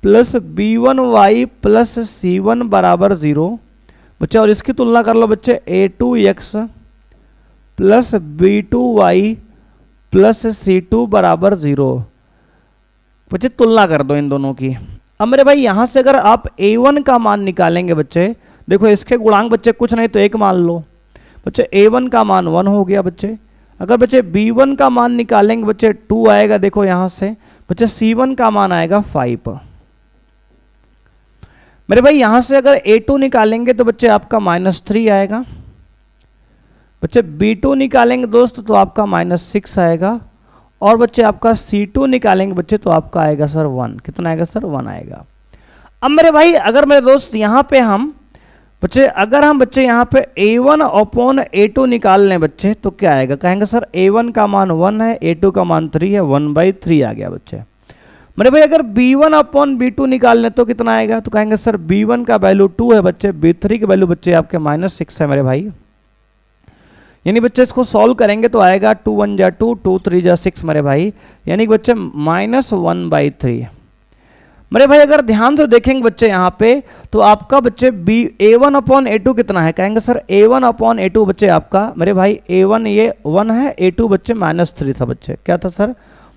+ b1y + c1 बराबर 0 बच्चे, और इसकी तुलना कर लो बच्चे a2x + b2y + c2 बराबर 0 बच्चे, तुलना कर दो इन दोनों की। अब मेरे भाई यहां से अगर आप a1 का मान निकालेंगे बच्चे, देखो इसके गुणांक बच्चे कुछ नहीं तो 1 मान लो बच्चे, a1 का मान 1 हो गया बच्चे। अगर बच्चे b1 का मान निकालेंगे बच्चे 2 आएगा, देखो यहां से बच्चे c1 का मान आएगा 5। मेरे भाई यहां से अगर a2 निकालेंगे तो बच्चे आपका -3 आएगा बच्चे, b2 निकालेंगे दोस्त तो आपका -6 आएगा, और बच्चे आपका c2 निकालेंगे बच्चे तो आपका आएगा सर 1। कितना आएगा सर? 1 आएगा। अब मेरे भाई अगर मेरे दोस्त यहां पे हम बच्चे अगर हम बच्चे यहाँ पे a1/a2 निकाल लें बच्चे तो क्या आएगा? कहेंगे सर a1 का मान 1 है, a2 का मान 3 है, 1/3 आ गया बच्चे। मेरे भाई अगर b1/b2 निकाल लें तो कितना आएगा? तो कहेंगे सर b1 का वैल्यू 2 है बच्चे, b3 की वैल्यू बच्चे आपके -6 है मेरे भाई। यानी बच्चे इसको सॉल्व करेंगे तो आएगा 2 1 जा 2, 2 3 जा 6 मेरे भाई, यानी बच्चे -1/3। मेरे भाई अगर ध्यान से देखेंगे बच्चे यहाँ पे तो आपका बच्चे a1/a2 कितना है? कहेंगे सर a1/a2 बच्चे आपका मेरे भाई a1 ये 1 है, a2 बच्चे -3 था बच्चे। क्या था सर?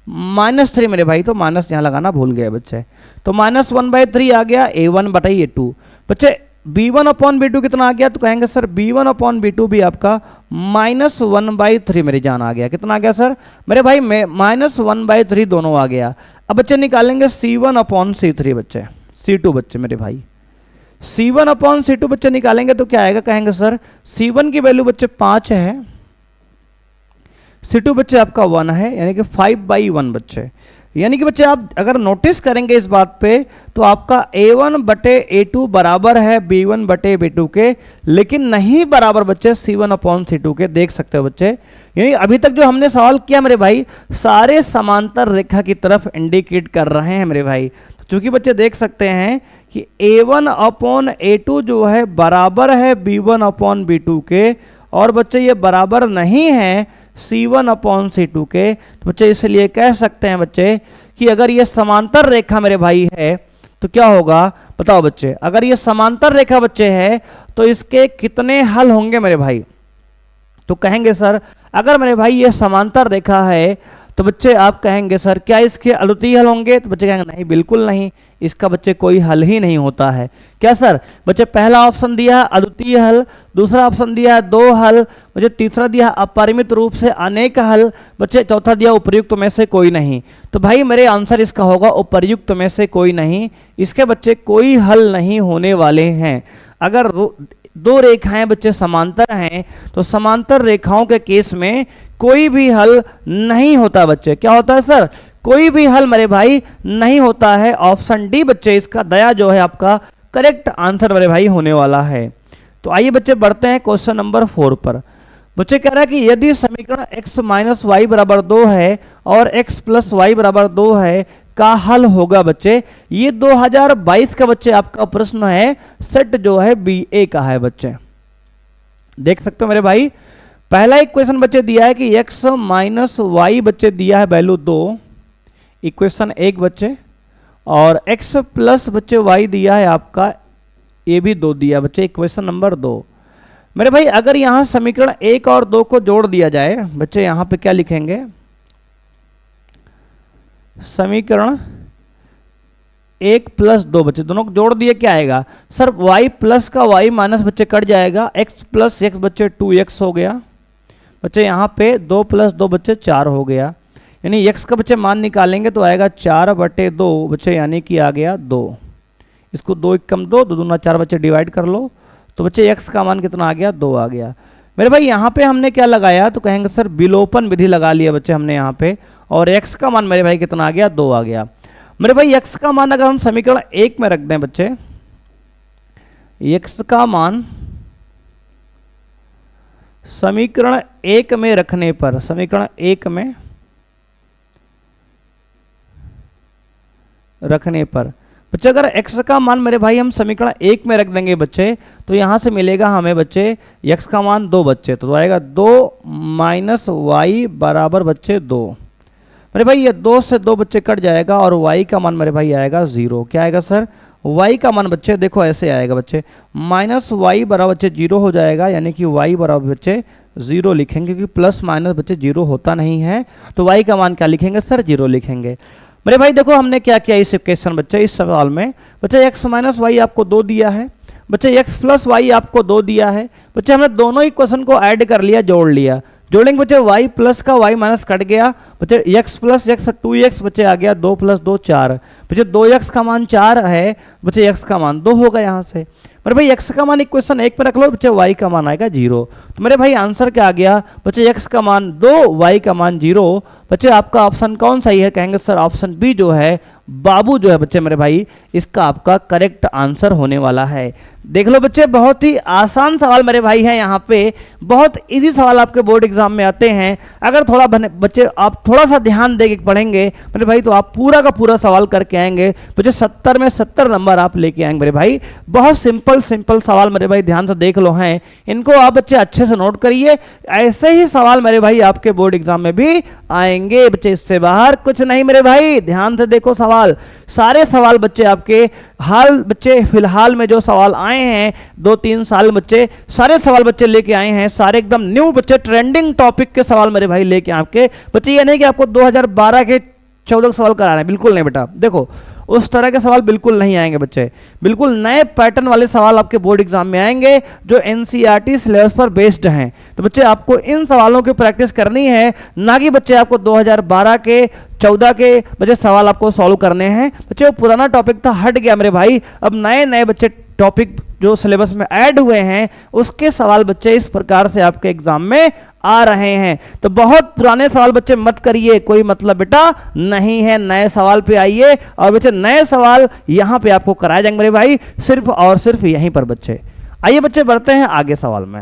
-3 मेरे भाई, तो माइनस यहाँ लगाना भूल गए बच्चे, तो -1/3 आ गया a1/a2 बच्चे। b1/b2 कितना आ गया? तो कहेंगे सर b1/b2 भी आपका -1/3 मेरी जान आ गया। कितना आ गया सर? मेरे भाई -1/3 दोनों आ गया। अब बच्चे निकालेंगे c1/c3 बच्चे, c2 बच्चे मेरे भाई, c1/c2 बच्चे निकालेंगे तो क्या आएगा? कहेंगे सर c1 की वैल्यू बच्चे 5 है, c2 बच्चे आपका 1 है, यानी कि 5/1 बच्चे। यानी कि बच्चे आप अगर नोटिस करेंगे इस बात पे तो आपका a1/a2 बराबर है b1/b2 के, लेकिन नहीं बराबर बच्चे c1/c2 के। देख सकते हो बच्चे, यानी अभी तक जो हमने सवाल किया मेरे भाई सारे समांतर रेखा की तरफ इंडिकेट कर रहे हैं मेरे भाई। चूंकि बच्चे देख सकते हैं कि a1/a2 जो है बराबर है b1/b2 के, और बच्चे ये बराबर नहीं है c1/c2 के, तो बच्चे इसलिए कह सकते हैं बच्चे कि अगर ये समांतर रेखा मेरे भाई है तो क्या होगा बताओ बच्चे? अगर ये समांतर रेखा बच्चे है तो इसके कितने हल होंगे मेरे भाई? तो कहेंगे सर अगर मेरे भाई ये समांतर रेखा है तो बच्चे आप कहेंगे सर क्या इसके अद्वितीय हल होंगे, तो बच्चे कहेंगे नहीं बिल्कुल नहीं, इसका बच्चे कोई हल ही नहीं होता है। क्या सर, बच्चे पहला ऑप्शन दिया है अद्वितीय हल, दूसरा ऑप्शन दिया है दो हल, बच्चे तीसरा दिया अपरिमित रूप से अनेक हल, बच्चे चौथा दिया उपर्युक्त में से कोई नहीं। तो भाई मेरे आंसर इसका होगा उपर्युक्त में से कोई नहीं, इसके बच्चे कोई हल नहीं होने वाले हैं। अगर दो रेखाएं बच्चे समांतर हैं तो समांतर रेखाओं के केस में कोई भी हल नहीं होता बच्चे। क्या होता है सर, कोई भी हल मेरे भाई नहीं होता है। ऑप्शन डी बच्चे इसका दया जो है आपका करेक्ट आंसर मेरे भाई होने वाला है। तो आइए बच्चे बढ़ते हैं क्वेश्चन नंबर 4 पर। बच्चे कह रहा है कि यदि समीकरण x माइनस वाई बराबर 2 है और x प्लस वाई बराबर 2 है का हल होगा बच्चे। ये 2022 का बच्चे आपका प्रश्न है, सेट जो है BA का है बच्चे। देख सकते हो मेरे भाई, पहला एक क्वेश्चन बच्चे दिया है कि x माइनस वाई बच्चे दिया है वैल्यू 2, इक्वेशन 1 बच्चे, और x प्लस बच्चे y दिया है आपका ये भी 2 दिया बच्चे, इक्वेशन नंबर 2। मेरे भाई अगर यहां समीकरण 1 और 2 को जोड़ दिया जाए बच्चे, यहां पे क्या लिखेंगे, समीकरण 1 प्लस 2 बच्चे दोनों को जोड़ दिए क्या आएगा सर, y प्लस का y माइनस बच्चे कट जाएगा, x प्लस x बच्चे 2x हो गया बच्चे, यहाँ पे 2 प्लस 2 बच्चे 4 हो गया, यानी x का बच्चे मान निकालेंगे तो आएगा 4/2 बच्चे, यानी कि आ गया 2। इसको 2 1 कम 2 2 दूना 4 बच्चे डिवाइड कर लो तो बच्चे x का मान कितना आ गया, 2 आ गया। मेरे भाई यहाँ पे हमने क्या लगाया, तो कहेंगे सर विलोपन विधि लगा लिया बच्चे हमने यहाँ पे, और x का मान मेरे भाई कितना आ गया, 2 आ गया। मेरे भाई x का मान अगर हम समीकरण 1 में रख दें बच्चे, x का मान समीकरण 1 में रखने पर, समीकरण 1 में रखने पर बच्चे अगर x का मान मेरे भाई हम समीकरण 1 में रख देंगे बच्चे, तो यहां से मिलेगा हमें बच्चे x का मान 2 बच्चे, तो आएगा 2 माइनस वाई बराबर बच्चे 2। मेरे भाई ये 2 से 2 बच्चे कट जाएगा और y का मान मेरे भाई आएगा 0। क्या आएगा सर, y का मान बच्चे देखो ऐसे आएगा बच्चे, माइनस वाई बराबर बच्चे 0 हो जाएगा, यानी कि y बराबर बच्चे 0 लिखेंगे, क्योंकि प्लस माइनस बच्चे 0 होता नहीं है, तो y का मान क्या लिखेंगे सर, 0 लिखेंगे। मेरे भाई देखो हमने क्या किया इस क्वेश्चन बच्चे, इस सवाल में बच्चे x माइनस वाई आपको 2 दिया है बच्चे, x प्लस वाई आपको 2 दिया है बच्चे, हमने दोनों इक्वेशन को ऐड कर लिया, जोड़ लिया, जोड़ेंगे बच्चे y प्लस का y माइनस कट गया बच्चे, x प्लस x 2x बच्चे आ गया, 2 प्लस 2 4 बच्चे, 2x का मान 4 है बच्चे, x का मान 2 होगा यहाँ से। मेरे भाई x का मान इक्वेशन 1 पे रख लो बच्चे, y का मान आएगा 0। तो मेरे भाई आंसर क्या आ गया बच्चे, x का मान 2 y का मान 0 बच्चे। आपका ऑप्शन कौन सही है, कहेंगे सर ऑप्शन बी जो है बाबू जो है बच्चे मेरे भाई, इसका आपका करेक्ट आंसर होने वाला है। देख लो बच्चे बहुत ही आसान सवाल मेरे भाई है, यहाँ पे बहुत इजी सवाल आपके बोर्ड एग्जाम में आते हैं। अगर थोड़ा बच्चे आप थोड़ा सा ध्यान देके पढ़ेंगे मेरे भाई तो आप पूरा का पूरा सवाल करके आएंगे बच्चे, 70 में 70 नंबर आप लेके आएंगे मेरे भाई। बहुत सिंपल सिंपल सवाल मेरे भाई ध्यान से देख लो हैं, इनको आप बच्चे अच्छे से नोट करिए, ऐसे ही सवाल मेरे भाई आपके बोर्ड एग्जाम में भी आएंगे बच्चे, इससे बाहर कुछ नहीं मेरे भाई। ध्यान से देखो सवाल, सारे सवाल बच्चे आपके हाल बच्चे फिलहाल में जो सवाल आए हैं 2-3 साल बच्चे, सारे सवाल बच्चे लेके आए हैं, सारे एकदम न्यू बच्चे ट्रेंडिंग टॉपिक के सवाल मेरे भाई लेके आपके बच्चे। ये नहीं कि आपको 2012 के 14 सवाल करा रहे हैं, बिल्कुल नहीं बेटा, देखो उस तरह के सवाल बिल्कुल नहीं आएंगे बच्चे, बिल्कुल नए पैटर्न वाले सवाल आपके बोर्ड एग्जाम में आएंगे जो एनसीईआरटी सिलेबस पर बेस्ड हैं। तो बच्चे आपको इन सवालों की प्रैक्टिस करनी है, ना कि बच्चे आपको 2012 के 14 के बच्चे सवाल आपको सॉल्व करने हैं बच्चे। वो पुराना टॉपिक था, हट गया मेरे भाई, अब नए नए बच्चे टॉपिक जो सिलेबस में ऐड हुए हैं उसके सवाल बच्चे इस प्रकार से आपके एग्जाम में आ रहे हैं। तो बहुत पुराने सवाल बच्चे मत करिए, कोई मतलब बेटा नहीं है, नए सवाल पे आइए और बच्चे नए सवाल यहां पे आपको कराए जाएंगे मेरे भाई, सिर्फ और सिर्फ यहीं पर बच्चे। आइए बच्चे बढ़ते हैं आगे सवाल में।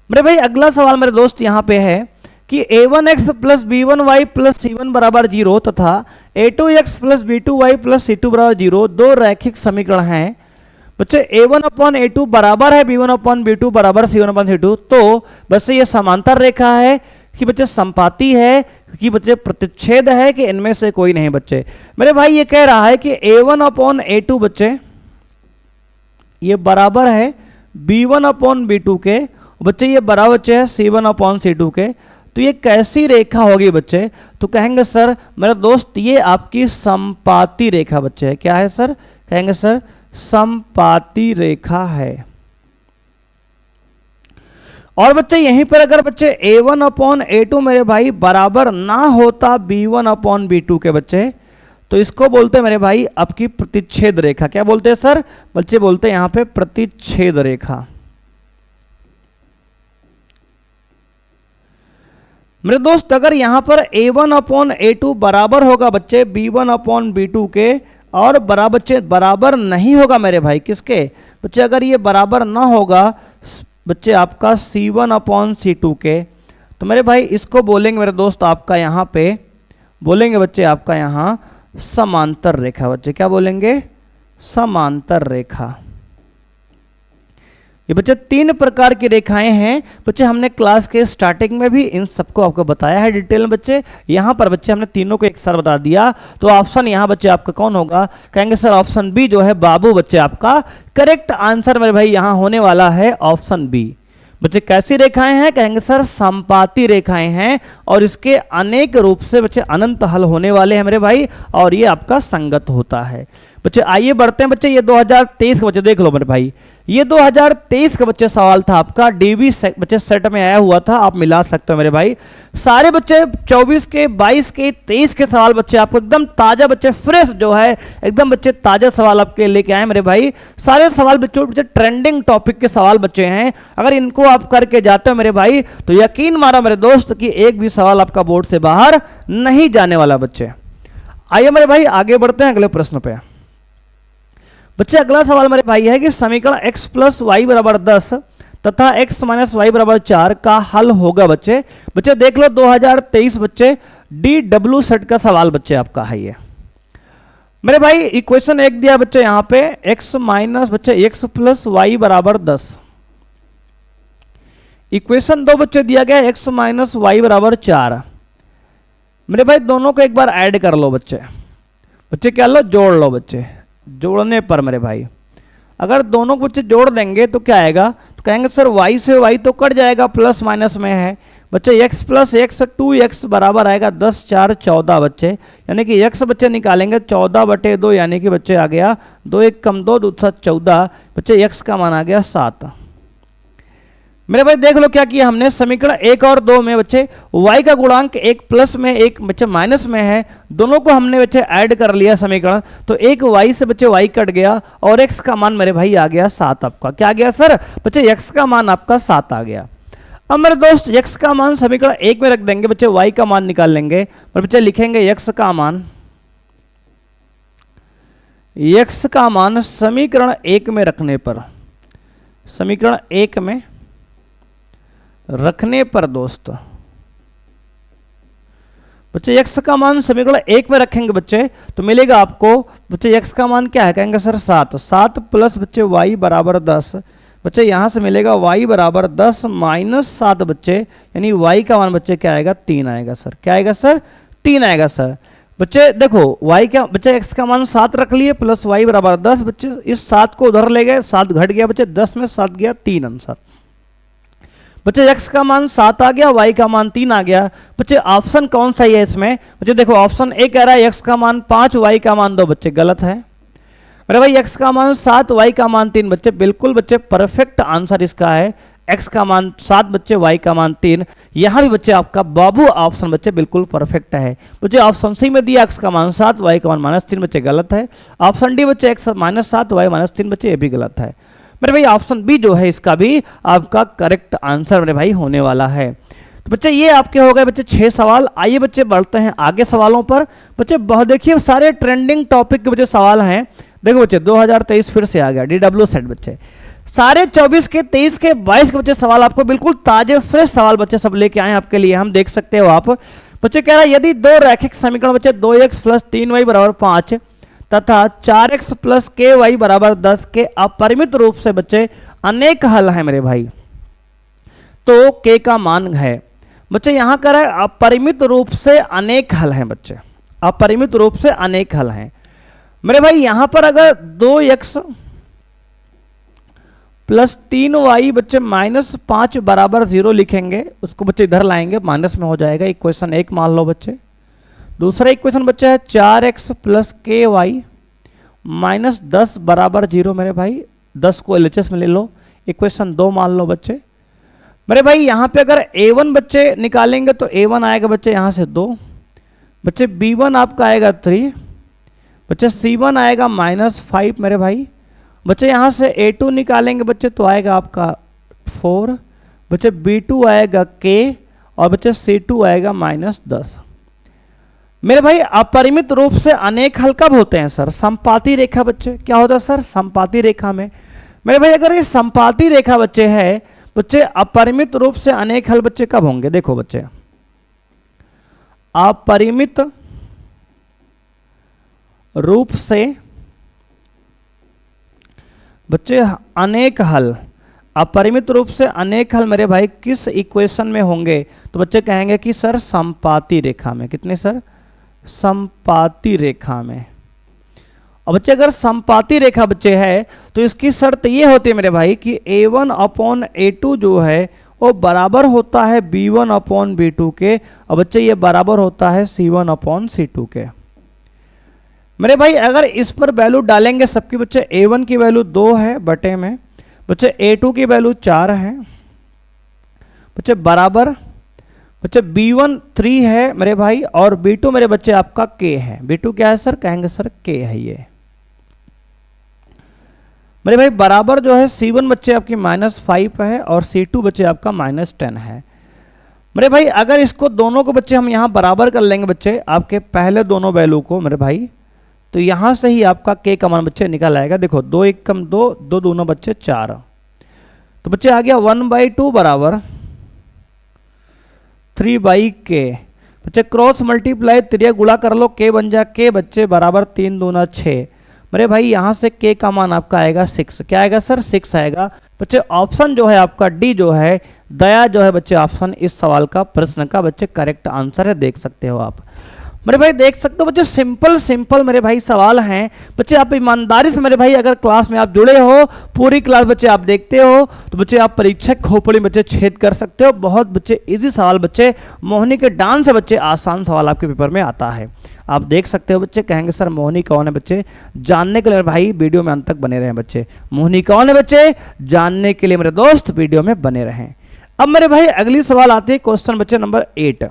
मेरे भाई अगला सवाल मेरे दोस्त यहां पे है कि a1x plus b1y plus c1 बराबर 0 तथा a2x plus b2y plus c2 बराबर 0 दो रैखिक समीकरण हैं बच्चे। a1 अपॉन a2 बराबर है b1 अपॉन b2 बराबर c1 अपॉन c2, तो बच्चे ये समांतर रेखा है कि बच्चे संपाती है कि बच्चे प्रतिच्छेद है कि इनमें से कोई नहीं बच्चे। मेरे भाई ये कह रहा है कि a1 अपॉन a2 बच्चे ये बराबर है b1 अपॉन b2 के, बच्चे ये बराबर बच्चे है C1/C2 के। तो ये कैसी रेखा होगी बच्चे? तो कहेंगे सर मेरा दोस्त ये आपकी समपाती रेखा बच्चे है। क्या है सर? कहेंगे सर समपाती रेखा है। और बच्चे यहीं पर अगर बच्चे A1/A2 मेरे भाई बराबर ना होता B1/B2 के बच्चे, तो इसको बोलते हैं मेरे भाई आपकी प्रतिच्छेद रेखा। क्या बोलते हैं सर? बच्चे बोलते हैं यहां पे प्रतिच्छेद रेखा। मेरे दोस्त अगर यहां पर A1/A2 बराबर होगा बच्चे B1/B2 के, और बराबर नहीं होगा मेरे भाई किसके बच्चे? अगर ये बराबर ना होगा बच्चे आपका C1/C2 के, तो मेरे भाई इसको बोलेंगे मेरे दोस्त आपका यहां पे बोलेंगे बच्चे आपका यहां समांतर रेखा। बच्चे क्या बोलेंगे? समांतर रेखा। ये बच्चे तीन प्रकार की रेखाएं हैं बच्चे। हमने क्लास के स्टार्टिंग में भी इन सबको आपको बताया है डिटेल में बच्चे। यहां पर बच्चे हमने तीनों को एक साथ बता दिया। तो ऑप्शन यहां बच्चे आपका कौन होगा? कहेंगे सर ऑप्शन बी जो है बाबू बच्चे आपका करेक्ट आंसर मेरे भाई यहां होने वाला है ऑप्शन बी। बच्चे कैसी रेखाएं हैं? कहेंगे सर समपाती रेखाएं हैं, और इसके अनेक रूप से बच्चे अनंत हल होने वाले हैं मेरे भाई, और ये आपका संगत होता है। बच्चे आइए बढ़ते हैं बच्चे। ये 2023 का बच्चे देख लो मेरे भाई, ये 2023 का बच्चे सवाल था आपका डीबी बच्चे सेट में आया हुआ था। आप मिला सकते हो मेरे भाई। सारे बच्चे 24 के 22 के 23 के सवाल बच्चे आपको एकदम ताजा बच्चे फ्रेश जो है एकदम बच्चे ताजा सवाल आपके लेके आए मेरे भाई। सारे सवाल बच्चे ट्रेंडिंग टॉपिक के सवाल बच्चे हैं। अगर इनको आप करके जाते हो मेरे भाई तो यकीन मानो मेरे दोस्त कि एक भी सवाल आपका बोर्ड से बाहर नहीं जाने वाला बच्चे। आइए मेरे भाई आगे बढ़ते हैं अगले प्रश्न पे। बच्चे अगला सवाल मेरे भाई है कि समीकरण x + y = 10 तथा x - y = 4 का हल होगा बच्चे। बच्चे देख लो 2023 बच्चे DW सेट का सवाल बच्चे आपका है ये मेरे भाई। इक्वेशन एक दिया बच्चे यहां पे x + y = 10। इक्वेशन दो बच्चे दिया गया x - y = 4। मेरे भाई दोनों को एक बार ऐड कर लो बच्चे। बच्चे क्या लो? जोड़ लो बच्चे। जोड़ने पर मेरे भाई अगर दोनों को बच्चे जोड़ देंगे तो क्या आएगा? तो कहेंगे सर y से y तो कट जाएगा, प्लस माइनस में है बच्चे। x + x 2x बराबर आएगा 10 4 14 बच्चे, यानी कि x बच्चे निकालेंगे 14/2, यानी कि बच्चे आ गया 2 1 कम 2 2 7 14 बच्चे। x का मान आ गया 7। मेरे भाई देख लो क्या किया हमने। समीकरण 1 और 2 में बच्चे y का गुणांक एक प्लस में एक बच्चे माइनस में है, दोनों को हमने बच्चे ऐड कर लिया समीकरण। तो एक y से बच्चे y कट गया और x का मान मेरे भाई आ गया 7 आपका। क्या आ गया सर? बच्चे x का मान आपका 7 आ गया। अब मेरे दोस्त x का मान समीकरण 1 में रख देंगे बच्चे, y का मान निकाल लेंगे और बच्चे लिखेंगे x का मान समीकरण 1 में रखने पर, समीकरण 1 में रखने पर दोस्त बच्चे x का मान समीकरण 1 में रखेंगे बच्चे तो मिलेगा आपको बच्चे x का मान क्या है? कहेंगे सर 7। 7 प्लस बच्चे y = 10 बच्चे। यहां से मिलेगा y = 10 - 7 बच्चे, यानी y का मान बच्चे क्या आएगा? 3 आएगा सर। क्या आएगा सर? 3 आएगा सर। बच्चे देखो y क्या बच्चे x का मान 7 रख लिए प्लस y = 10 बच्चे। इस 7 को उधर ले गए, 7 घट गया बच्चे, 10 में 7 गया 3 आंसर बच्चे। x का मान 7 आ गया, y का मान 3 आ गया बच्चे। ऑप्शन कौन सा है इसमें? बच्चे देखो ऑप्शन ए कह रहा है x का मान 5 y का मान 2 बच्चे, गलत है मेरे भाई। x का मान 7 y का मान 3 बच्चे, बिल्कुल बच्चे परफेक्ट आंसर इसका है। x का मान 7 बच्चे, y का मान 3। यहां भी बच्चे आपका बाबू ऑप्शन बच्चे बिल्कुल परफेक्ट है बच्चे। ऑप्शन सी में दिया x का मान 7 y का मान -3 बच्चे, गलत है। ऑप्शन डी बच्चे x -7 y -3 बच्चे, ये भी गलत है मेरे भाई। ऑप्शन बी जो है इसका भी आपका करेक्ट आंसर मेरे भाई होने वाला है। तो बच्चे ये आपके हो गए बच्चे 6 सवाल। आइए बच्चे बढ़ते हैं आगे सवालों पर बच्चे। बहुत देखिए सारे ट्रेंडिंग टॉपिक के बच्चे सवाल हैं। देखो बच्चे 2023 फिर से आ गया DW सेट बच्चे। सारे 24 के 23 के 22 के बच्चे सवाल आपको बिल्कुल ताजे फ्रेश सवाल बच्चे सब लेके आए आपके लिए। हम देख सकते हो आप बच्चे कह रहा है यदि दो रैखिक समीकरण बच्चे 2x + 3y = 5 तथा 4x + ky = 10 के अपरिमित रूप से बच्चे अनेक हल हैं मेरे भाई, तो k का मान है बच्चे। यहां कर रहा है अपरिमित रूप से अनेक हल हैं बच्चे, अपरिमित रूप से अनेक हल हैं मेरे भाई। यहां पर अगर 2x प्लस 3y बच्चे माइनस 5 बराबर 0 लिखेंगे, उसको बच्चे इधर लाएंगे, माइनस में हो जाएगा। इक्वेशन 1 मान लो बच्चे। दूसरा इक्वेशन बच्चे है 4x प्लस के वाई माइनस 10 बराबर 0 मेरे भाई, 10 को एलएचएस में ले लो। इक्वेशन 2 मान लो बच्चे। मेरे भाई यहाँ पे अगर a1 बच्चे निकालेंगे तो a1 आएगा बच्चे यहाँ से 2 बच्चे, b1 आपका आएगा 3 बच्चे, c1 आएगा -5 मेरे भाई। बच्चे यहाँ से a2 निकालेंगे बच्चे तो आएगा आपका 4 बच्चे, b2 आएगा k और बच्चे c2 आएगा -10। मेरे भाई अपरिमित रूप से अनेक हल कब होते हैं सर? समपाती रेखा बच्चे। क्या होता है सर? समपाती रेखा में। मेरे भाई अगर ये समपाती रेखा बच्चे है बच्चे, अपरिमित रूप से अनेक हल बच्चे कब होंगे? देखो बच्चे, अपरिमित रूप से बच्चे अनेक हल, अपरिमित रूप से अनेक हल मेरे भाई किस इक्वेशन में होंगे? तो बच्चे कहेंगे कि सर समपाती रेखा में। कितने सर? समपाती रेखा में। और बच्चे अगर समपाती रेखा बच्चे है तो इसकी शर्त ये होती है मेरे भाई कि a1 अपॉन a2 जो है वो बराबर होता है b1 अपॉन b2 के, और बच्चे ये बराबर होता है c1 अपॉन c2 के। मेरे भाई अगर इस पर वैल्यू डालेंगे सबकी बच्चे, a1 की वैल्यू 2 है बटे में बच्चे, a2 की वैल्यू 4 है बच्चे, बराबर बच्चे b1 3 है मेरे भाई, और b2 मेरे बच्चे आपका k है। b2 क्या है सर? कहेंगे सर k है ये मेरे भाई, बराबर जो है c1 बच्चे आपकी -5 है और c2 बच्चे आपका -10 है। मेरे भाई अगर इसको दोनों को बच्चे हम यहाँ बराबर कर लेंगे बच्चे, आपके पहले दोनों वैल्यू को मेरे भाई, तो यहाँ से ही आपका k का मान बच्चे निकल आएगा। देखो 2 1 कम 2, 2 दूना बच्चे 4, तो बच्चे आ गया 1/2 बराबर 3/k बच्चे, क्रॉस मल्टीप्लाई त्रिया गुणा कर लो, k बन जा k बच्चे बराबर 3 दूना 6। मेरे भाई यहाँ से k का मान आपका आएगा 6। क्या आएगा सर? 6 आएगा बच्चे। ऑप्शन जो है आपका डी जो है, दया जो है बच्चे ऑप्शन इस सवाल का, प्रश्न का बच्चे करेक्ट आंसर है। देख सकते हो आप मेरे भाई, देख सकते हो बच्चे, सिंपल मेरे भाई सवाल हैं बच्चे। आप ईमानदारी से मेरे भाई अगर क्लास में आप जुड़े हो, पूरी क्लास बच्चे आप देखते हो, तो बच्चे आप परीक्षा खोपड़ी बच्चे छेद कर सकते हो। बहुत बच्चे इजी सवाल बच्चे, मोहिनी के डांस से बच्चे आसान सवाल आपके पेपर में आता है। आप देख सकते हो बच्चे। कहेंगे सर मोहिनी कौन है बच्चे? जानने के लिए भाई वीडियो में अंत तक बने रहें बच्चे। मोहिनी कौन है बच्चे? जानने के लिए मेरे दोस्त वीडियो में बने रहें। अब मेरे भाई अगली सवाल आती है, क्वेश्चन बच्चे नंबर 8।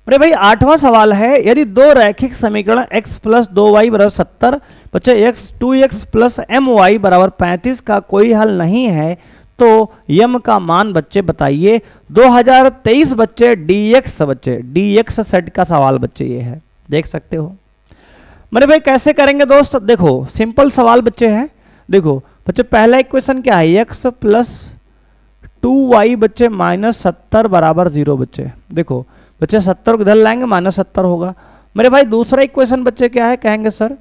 मेरे भाई 8वां सवाल है, यदि दो रैखिक समीकरण x प्लस 2y बराबर 70 बच्चे, x 2x प्लस my बराबर 35 का कोई हल नहीं है तो यम का मान बच्चे बताइए। 2023 बच्चे dx सेट का सवाल बच्चे ये है, देख सकते हो। मेरे भाई कैसे करेंगे दोस्त? देखो सिंपल सवाल बच्चे है। देखो बच्चे पहला इक्वेशन क्या है? x प्लस 2y बच्चे -70 बराबर 0 बच्चे। देखो बच्चे 70 को इधर लाएंगे -70 होगा। मेरे भाई दूसरा इक्वेशन बच्चे क्या है? कहेंगे सर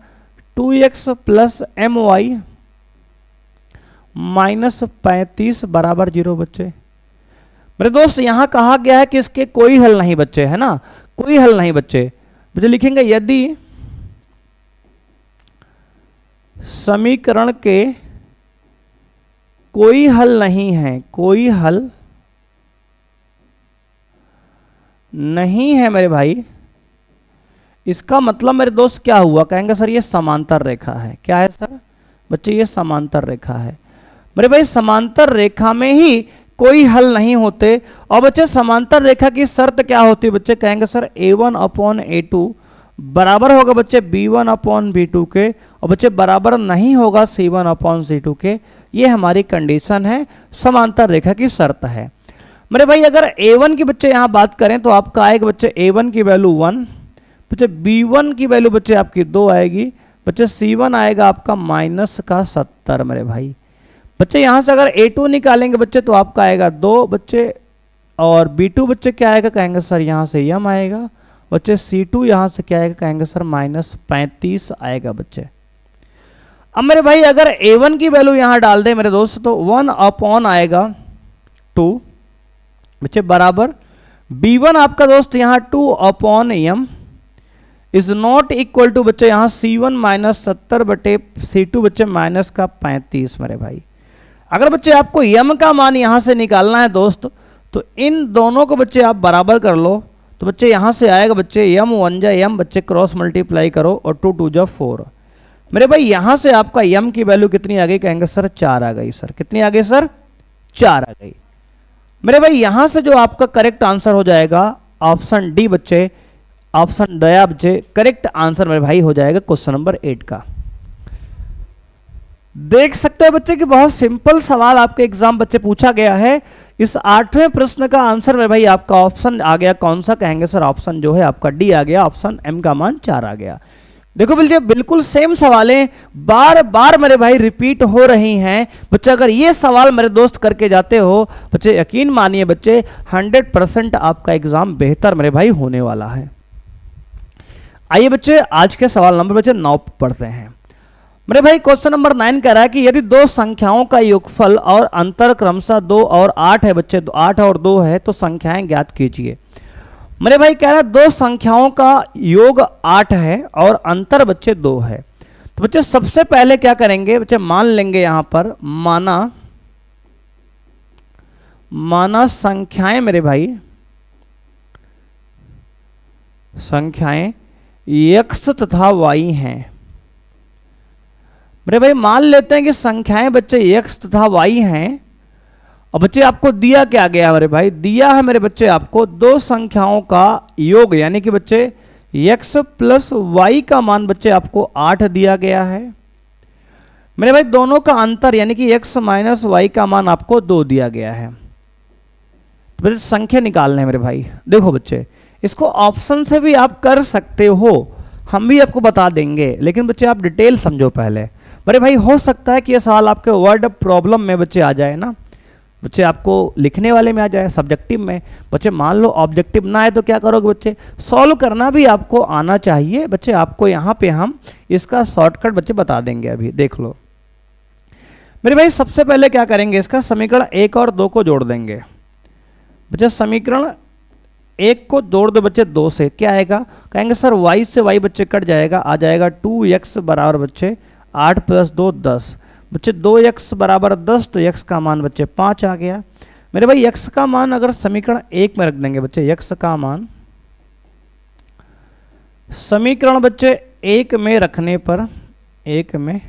2x प्लस my -35 बराबर 0 बच्चे। मेरे दोस्त यहां कहा गया है कि इसके कोई हल नहीं बच्चे, है ना, कोई हल नहीं बच्चे। बच्चे लिखेंगे यदि समीकरण के कोई हल नहीं है, कोई हल नहीं है मेरे भाई, इसका मतलब मेरे दोस्त क्या हुआ? कहेंगे सर ये समांतर रेखा है। क्या है सर बच्चे? ये समांतर रेखा है। मेरे भाई समांतर रेखा में ही कोई हल नहीं होते। और बच्चे समांतर रेखा की शर्त क्या होती है बच्चे? कहेंगे सर a1 अपॉन a2 बराबर होगा बच्चे b1 अपॉन b2 के, और बच्चे बराबर नहीं होगा c1 अपॉन c2 के। ये हमारी कंडीशन है, समांतर रेखा की शर्त है। मेरे भाई अगर a1 की बच्चे यहाँ बात करें तो आपका आएगा बच्चे a1 की वैल्यू 1 बच्चे, b1 की वैल्यू बच्चे आपकी 2 आएगी बच्चे, c1 आएगा आपका -70 मेरे भाई। बच्चे यहाँ से अगर a2 निकालेंगे बच्चे तो आपका आएगा 2 बच्चे, और b2 बच्चे क्या आएगा? कहेंगे सर यहाँ से यम आएगा बच्चे, c2 यहाँ से क्या आएगा? कहेंगे सर -35 आएगा बच्चे। अब मेरे भाई अगर a1 की वैल्यू यहाँ डाल दे मेरे दोस्त तो 1 अपॉन आएगा 2 बच्चे, बराबर b1 आपका दोस्त यहाँ 2 upon m is not equal to बच्चे यहाँ c1 -70 बटे c2 बच्चे -35 मेरे भाई। अगर बच्चे आपको यम का मान यहां से निकालना है दोस्त, तो इन दोनों को बच्चे आप बराबर कर लो, तो बच्चे यहां से आएगा बच्चे यम 1 जा यम, बच्चे क्रॉस मल्टीप्लाई करो और 2 2 जा 4। मेरे भाई यहां से आपका यम की वैल्यू कितनी आ गई, कहेंगे सर 4 आ गई। सर कितनी आ गई सर, 4 आ गई। मेरे भाई यहां से जो आपका करेक्ट आंसर हो जाएगा ऑप्शन डी बच्चे, ऑप्शन दया बच्चे करेक्ट आंसर मेरे भाई हो जाएगा क्वेश्चन नंबर 8 का। देख सकते हो बच्चे कि बहुत सिंपल सवाल आपके एग्जाम बच्चे पूछा गया है। इस 8वें प्रश्न का आंसर मेरे भाई आपका ऑप्शन आ गया कौन सा, कहेंगे सर ऑप्शन जो है आपका डी आ गया, ऑप्शन एम का मान 4 आ गया। देखो बच्चे बिल्कुल सेम सवालें बार बार मेरे भाई रिपीट हो रही हैं बच्चे। अगर ये सवाल मेरे दोस्त करके जाते हो बच्चे, यकीन मानिए बच्चे 100% आपका एग्जाम बेहतर मेरे भाई होने वाला है। आइए बच्चे आज के सवाल नंबर बच्चे 9 पढ़ते हैं। मेरे भाई क्वेश्चन नंबर 9 कह रहा है कि यदि दो संख्याओं का योगफल और अंतर क्रमशः 2 और 8 है बच्चे, 8 और 2 है, तो संख्याएं ज्ञात कीजिए। मेरे भाई कह रहा है दो संख्याओं का योग 8 है और अंतर बच्चे 2 है। तो बच्चे सबसे पहले क्या करेंगे बच्चे, मान लेंगे यहां पर माना संख्याएं मेरे भाई, संख्याएं x तथा y हैं। मेरे भाई मान लेते हैं कि संख्याएं बच्चे x तथा y हैं। अब बच्चे आपको दिया क्या गया मेरे भाई, दिया है मेरे बच्चे आपको दो संख्याओं का योग, यानी कि बच्चे x प्लस y का मान बच्चे आपको 8 दिया गया है। मेरे भाई दोनों का अंतर यानी कि x माइनस y का मान आपको 2 दिया गया है। तो बच्चे संख्या निकालना है मेरे भाई। देखो बच्चे इसको ऑप्शन से भी आप कर सकते हो, हम भी आपको बता देंगे, लेकिन बच्चे आप डिटेल समझो पहले। मेरे भाई हो सकता है कि यह सवाल आपके वर्ड प्रॉब्लम में बच्चे आ जाए ना बच्चे, आपको लिखने वाले में आ जाए, सब्जेक्टिव में। बच्चे मान लो ऑब्जेक्टिव ना आए तो क्या करोगे बच्चे, सॉल्व करना भी आपको आना चाहिए बच्चे। आपको यहाँ पे हम इसका शॉर्टकट बच्चे बता देंगे, अभी देख लो। मेरे भाई सबसे पहले क्या करेंगे, इसका समीकरण 1 और 2 को जोड़ देंगे बच्चे। समीकरण 1 को जोड़ दो बच्चे 2 से, क्या आएगा, कहेंगे सर y से y बच्चे कट जाएगा, आ जाएगा 2x बराबर बच्चे 8 प्लस 2 10 बच्चे, 2x बराबर 10, तो x का मान बच्चे 5 आ गया। मेरे भाई x का मान अगर समीकरण 1 में रख देंगे बच्चे, x का मान समीकरण बच्चे 1 में रखने पर, 1 में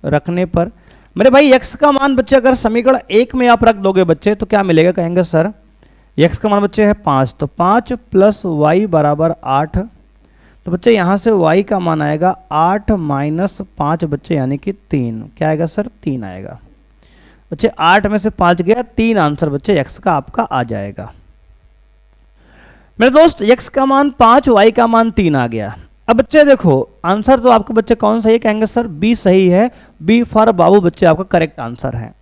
रखने पर मेरे भाई x का मान बच्चे अगर समीकरण 1 में आप रख दोगे बच्चे तो क्या मिलेगा, कहेंगे सर x का मान बच्चे है 5, तो 5 प्लस y बराबर 8, तो बच्चे यहाँ से y का मान आएगा 8 माइनस 5 बच्चे यानी कि 3, क्या आएगा सर 3 आएगा बच्चे। 8 में से 5 गया 3, आंसर बच्चे x का आपका आ जाएगा। मेरे दोस्त x का मान 5, y का मान 3 आ गया। अब बच्चे देखो आंसर तो आपके बच्चे कौन सही है, कहेंगे सर बी सही है, बी फॉर बाबू बच्चे आपका करेक्ट आंसर है।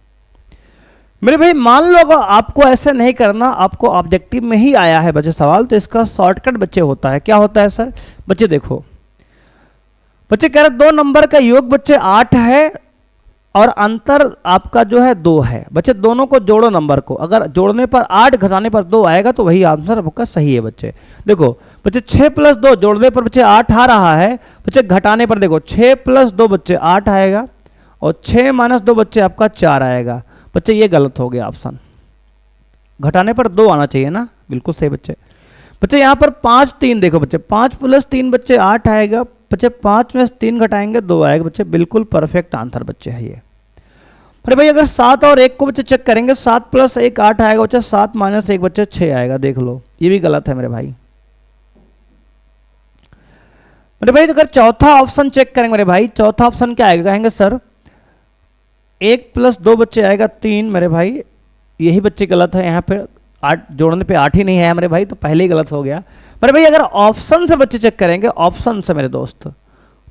मेरे भाई मान लो अगर आपको ऐसे नहीं करना, आपको ऑब्जेक्टिव में ही आया है बच्चे सवाल, तो इसका शॉर्टकट बच्चे होता है, क्या होता है सर बच्चे, देखो बच्चे कह रहे 2 नंबर का योग बच्चे 8 है और अंतर आपका जो है 2 है बच्चे। दोनों को जोड़ो नंबर को, अगर जोड़ने पर 8 घटाने पर 2 आएगा तो वही आंसर आपका सही है बच्चे। देखो बच्चे 6 प्लस 2 जोड़ने पर बच्चे 8 आ रहा है बच्चे, घटाने पर देखो 6 प्लस 2 बच्चे 8 आएगा और 6 माइनस 2 बच्चे आपका 4 आएगा बच्चे। ये गलत हो गया ऑप्शन, घटाने पर 2 आना चाहिए ना, बिल्कुल सही बच्चे। बच्चे यहाँ पर 5 3 देखो बच्चे, 5 प्लस 3 बच्चे 8 आएगा बच्चे, 5 में से 3 घटाएंगे 2 आएगा बच्चे, बिल्कुल परफेक्ट आंसर बच्चे है ये। अरे भाई अगर 7 और 1 को बच्चे चेक करेंगे, 7 प्लस 1 8 आएगा बच्चे, 7 माइनस 1 बच्चे 6 आएगा, देख लो ये भी गलत है मेरे भाई। मेरे भाई अगर चौथा ऑप्शन चेक करेंगे मेरे भाई, चौथा ऑप्शन क्या आएगा, कहेंगे सर 1 प्लस 2 बच्चे आएगा 3, मेरे भाई यही बच्चे गलत है, यहाँ पे 8 जोड़ने पे 8 ही नहीं है मेरे भाई, तो पहले ही गलत हो गया। मेरे भाई अगर ऑप्शन से बच्चे चेक करेंगे, ऑप्शन से मेरे दोस्त,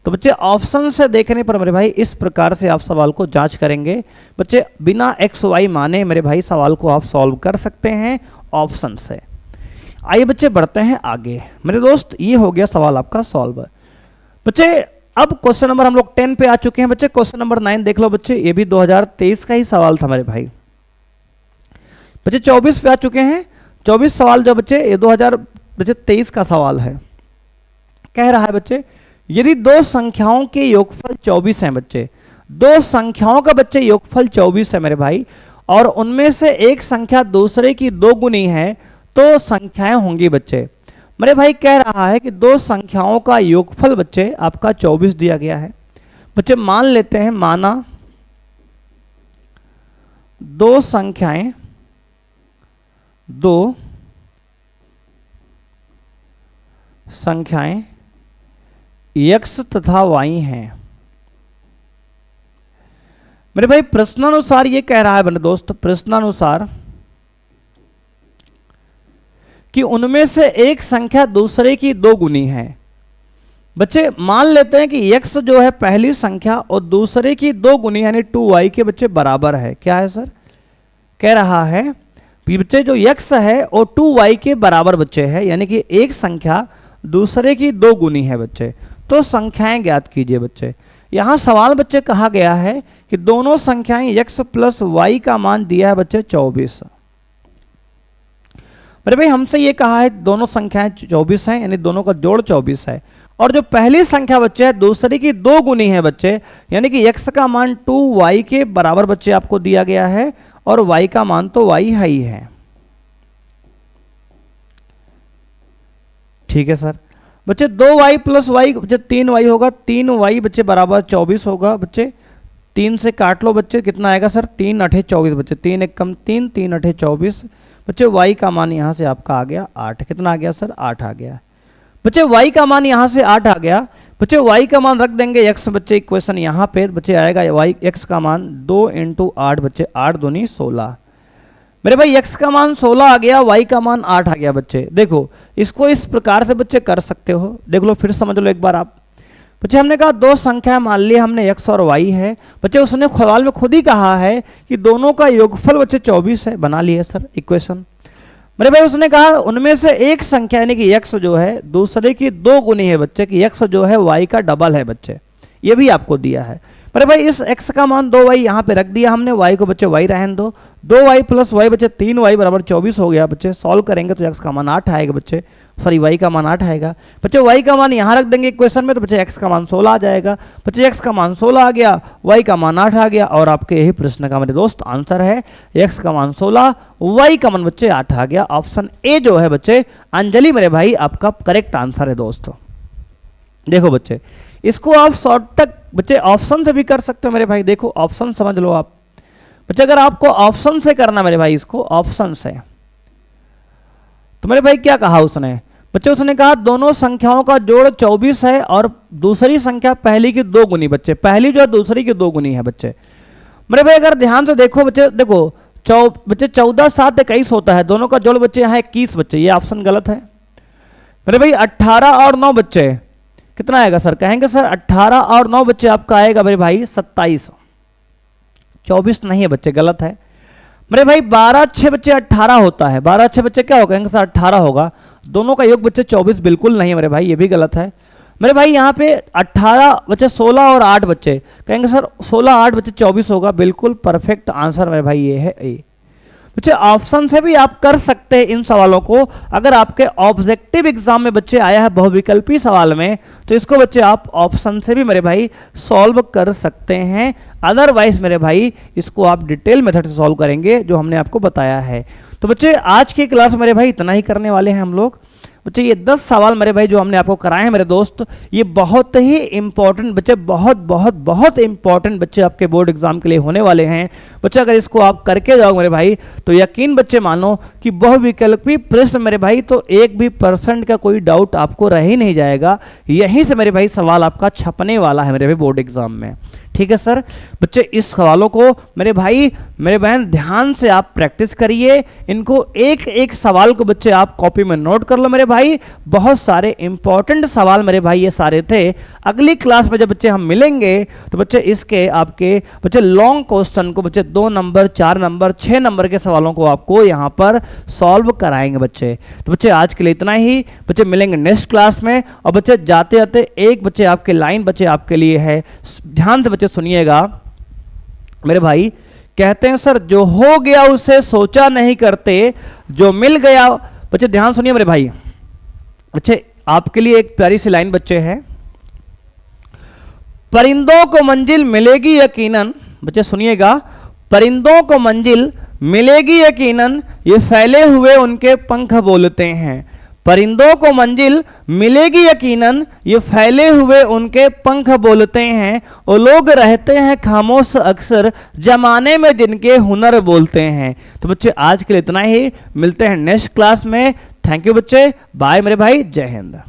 तो बच्चे ऑप्शन से देखने पर मेरे भाई इस प्रकार से आप सवाल को जांच करेंगे बच्चे, बिना एक्स वाई माने मेरे भाई सवाल को आप सॉल्व कर सकते हैं ऑप्शन से। आइए बच्चे बढ़ते हैं आगे मेरे दोस्त, ये हो गया सवाल आपका सॉल्व बच्चे। अब क्वेश्चन नंबर हम लोग 10 पे आ चुके हैं बच्चे। क्वेश्चन नंबर 9 देख लो बच्चे, ये भी 2023 का ही सवाल था मेरे भाई बच्चे। 24 पे आ चुके हैं, 24 सवाल जो बच्चे ये 2023 का सवाल है। कह रहा है बच्चे यदि दो संख्याओं के योगफल 24 हैं बच्चे, दो संख्याओं का बच्चे योगफल 24 है मेरे भाई, और उनमें से एक संख्या दूसरे की दो गुनी है, तो संख्याएं होंगी बच्चे। मेरे भाई कह रहा है कि दो संख्याओं का योगफल बच्चे आपका 24 दिया गया है। बच्चे मान लेते हैं, माना दो संख्याएं x तथा y हैं। मेरे भाई प्रश्नानुसार ये कह रहा है मेरे दोस्त, प्रश्नानुसार कि उनमें से एक संख्या दूसरे की दो गुनी है। बच्चे मान लेते हैं कि x जो है पहली संख्या और दूसरे की दो गुनी यानी 2y के बच्चे बराबर है। क्या है सर? कह रहा है कि बच्चे जो x है और 2y के बराबर बच्चे है, यानी कि एक संख्या दूसरे की दो गुनी है बच्चे, तो संख्याएं ज्ञात कीजिए बच्चे। यहां सवाल बच्चे कहा गया है कि दोनों संख्याएं x प्लस y का मान दिया है बच्चे 24। मेरे भाई हमसे ये कहा है दोनों संख्याएं 24 हैं, यानी दोनों का जोड़ 24 है, और जो पहली संख्या बच्चे है दूसरे की दो गुनी है बच्चे, यानी कि x का मान 2y के बराबर बच्चे आपको दिया गया है, और y का मान तो y है ही है। ठीक है सर। बच्चे 2y प्लस y बच्चे 3y होगा, 3y बच्चे बराबर 24 होगा बच्चे। 3 से काट लो बच्चे, कितना आएगा सर? 3 8 24 बच्चे, 3 1 कम 3, 3 8 24 बच्चे। y का मान यहाँ से आपका आ गया 8। कितना आ गया सर? 8 आ गया बच्चे। y का मान यहाँ से 8 आ गया बच्चे। y का मान रख देंगे x बच्चे इक्वेशन यहाँ पे बच्चे आएगा y x का मान 2 × 8 बच्चे, 8 दूनी 16। मेरे भाई x का मान 16 आ गया, y का मान 8 आ गया बच्चे। देखो इसको इस प्रकार से बच्चे कर सकते हो, देख लो फिर समझ लो एक बार आप। बच्चे हमने कहा दो संख्या मान ली हमने x और y है बच्चे, उसने सवाल में खुद ही कहा है कि दोनों का योगफल बच्चे 24 है। बना लिए सर इक्वेशन। मेरे भाई उसने कहा उनमें से एक संख्या यानी कि x जो है दूसरे की दो गुनी है बच्चे, कि x जो है y का डबल है बच्चे, ये भी आपको दिया है। मेरे भाई इस x का मान 2y यहाँ पे रख दिया हमने, y को बच्चे y रहने दो। 2y प्लस y बच्चे 3y बराबर 24 हो गया बच्चे। सॉल्व करेंगे तो x का मान 8 आएगा बच्चे, सॉरी y का मान 8 आएगा बच्चे। y का मान यहाँ रख देंगे इक्वेशन में तो बच्चे x का मान 16 आ जाएगा बच्चे। x का मान 16 आ गया, y का मान 8 आ गया, और आपके यही प्रश्न का मेरे दोस्त आंसर है x का मान 16, y का मान बच्चे 8 आ गया। ऑप्शन ए जो है बच्चे अंजलि मेरे भाई आपका करेक्ट आंसर है दोस्तों। देखो बच्चे इसको आप शॉर्ट तक बच्चे ऑप्शन से भी कर सकते हो मेरे भाई। देखो ऑप्शन समझ लो आप बच्चे, अगर आपको ऑप्शन से करना मेरे भाई, इसको ऑप्शन से, तो मेरे भाई क्या कहा उसने बच्चे? उसने कहा दोनों संख्याओं का जोड़ 24 है और दूसरी संख्या पहली की दो गुनी बच्चे, पहली जो है दूसरी की दो गुनी है बच्चे। मेरे भाई अगर ध्यान से देखो बच्चे, देखो बच्चे 14 7 21 होता है, दोनों का जोड़ बच्चे यहाँ 21 बच्चे, ये ऑप्शन गलत है। मेरे भाई 18 और 9 बच्चे कितना आएगा सर? कहेंगे सर 18 और 9 बच्चे आपका आएगा मेरे भाई 27, 24 नहीं है बच्चे, गलत है। मेरे भाई 12 6 बच्चे 18 होता है, 12 6 बच्चे क्या होगा? कहेंगे सर 18 होगा, दोनों का योग बच्चे 24 बिल्कुल नहीं है मेरे भाई, ये भी गलत है। मेरे भाई यहाँ पे 18 बच्चे 16 और 8 बच्चे, कहेंगे सर 16 8 बच्चे 24 होगा, बिल्कुल परफेक्ट आंसर मेरे भाई ये है ए। बच्चे ऑप्शन से भी आप कर सकते हैं इन सवालों को। अगर आपके ऑब्जेक्टिव एग्जाम में बच्चे आया है बहुविकल्पी सवाल में, तो इसको बच्चे आप ऑप्शन से भी मेरे भाई सॉल्व कर सकते हैं। अदरवाइज मेरे भाई इसको आप डिटेल मेथड से सॉल्व करेंगे जो हमने आपको बताया है। तो बच्चे आज की क्लास मेरे भाई इतना ही करने वाले हैं हम लोग। बच्चे ये 10 सवाल मेरे भाई जो हमने आपको कराए हैं मेरे दोस्त, ये बहुत ही इंपॉर्टेंट बच्चे, बहुत बहुत बहुत इंपॉर्टेंट बच्चे आपके बोर्ड एग्जाम के लिए होने वाले हैं। बच्चे अगर इसको आप करके जाओ मेरे भाई तो यकीन बच्चे मानो कि बहुविकल्पी प्रश्न मेरे भाई तो 1% का कोई डाउट आपको रह ही नहीं जाएगा। यहीं से मेरे भाई सवाल आपका छपने वाला है मेरे भाई बोर्ड एग्जाम में। ठीक है सर। बच्चे इस सवालों को मेरे भाई मेरे बहन ध्यान से आप प्रैक्टिस करिए, इनको एक एक सवाल को बच्चे आप कॉपी में नोट कर लो मेरे भाई। बहुत सारे इंपॉर्टेंट सवाल मेरे भाई ये सारे थे। अगली क्लास में जब बच्चे हम मिलेंगे तो बच्चे इसके आपके बच्चे लॉन्ग क्वेश्चन को बच्चे 2 नंबर 4 नंबर 6 नंबर के सवालों को आपको यहाँ पर सॉल्व कराएंगे बच्चे। तो बच्चे आज के लिए इतना ही, बच्चे मिलेंगे नेक्स्ट क्लास में। और बच्चे जाते जाते एक बच्चे आपके लाइन बच्चे आपके लिए है, ध्यान से बच्चे सुनिएगा मेरे भाई। कहते हैं सर जो हो गया उसे सोचा नहीं करते, जो मिल गया, बच्चे ध्यान सुनिए मेरे भाई। बच्चे आपके लिए एक प्यारी सी लाइन बच्चे है, परिंदों को मंजिल मिलेगी यकीनन, बच्चे सुनिएगा, परिंदों को मंजिल मिलेगी यकीनन, ये फैले हुए उनके पंख बोलते हैं। परिंदों को मंजिल मिलेगी यकीनन, ये फैले हुए उनके पंख बोलते हैं। वो लोग रहते हैं खामोश अक्सर, जमाने में जिनके हुनर बोलते हैं। तो बच्चे आज के लिए इतना ही, मिलते हैं नेक्स्ट क्लास में। थैंक यू बच्चे, बाय मेरे भाई, जय हिंद।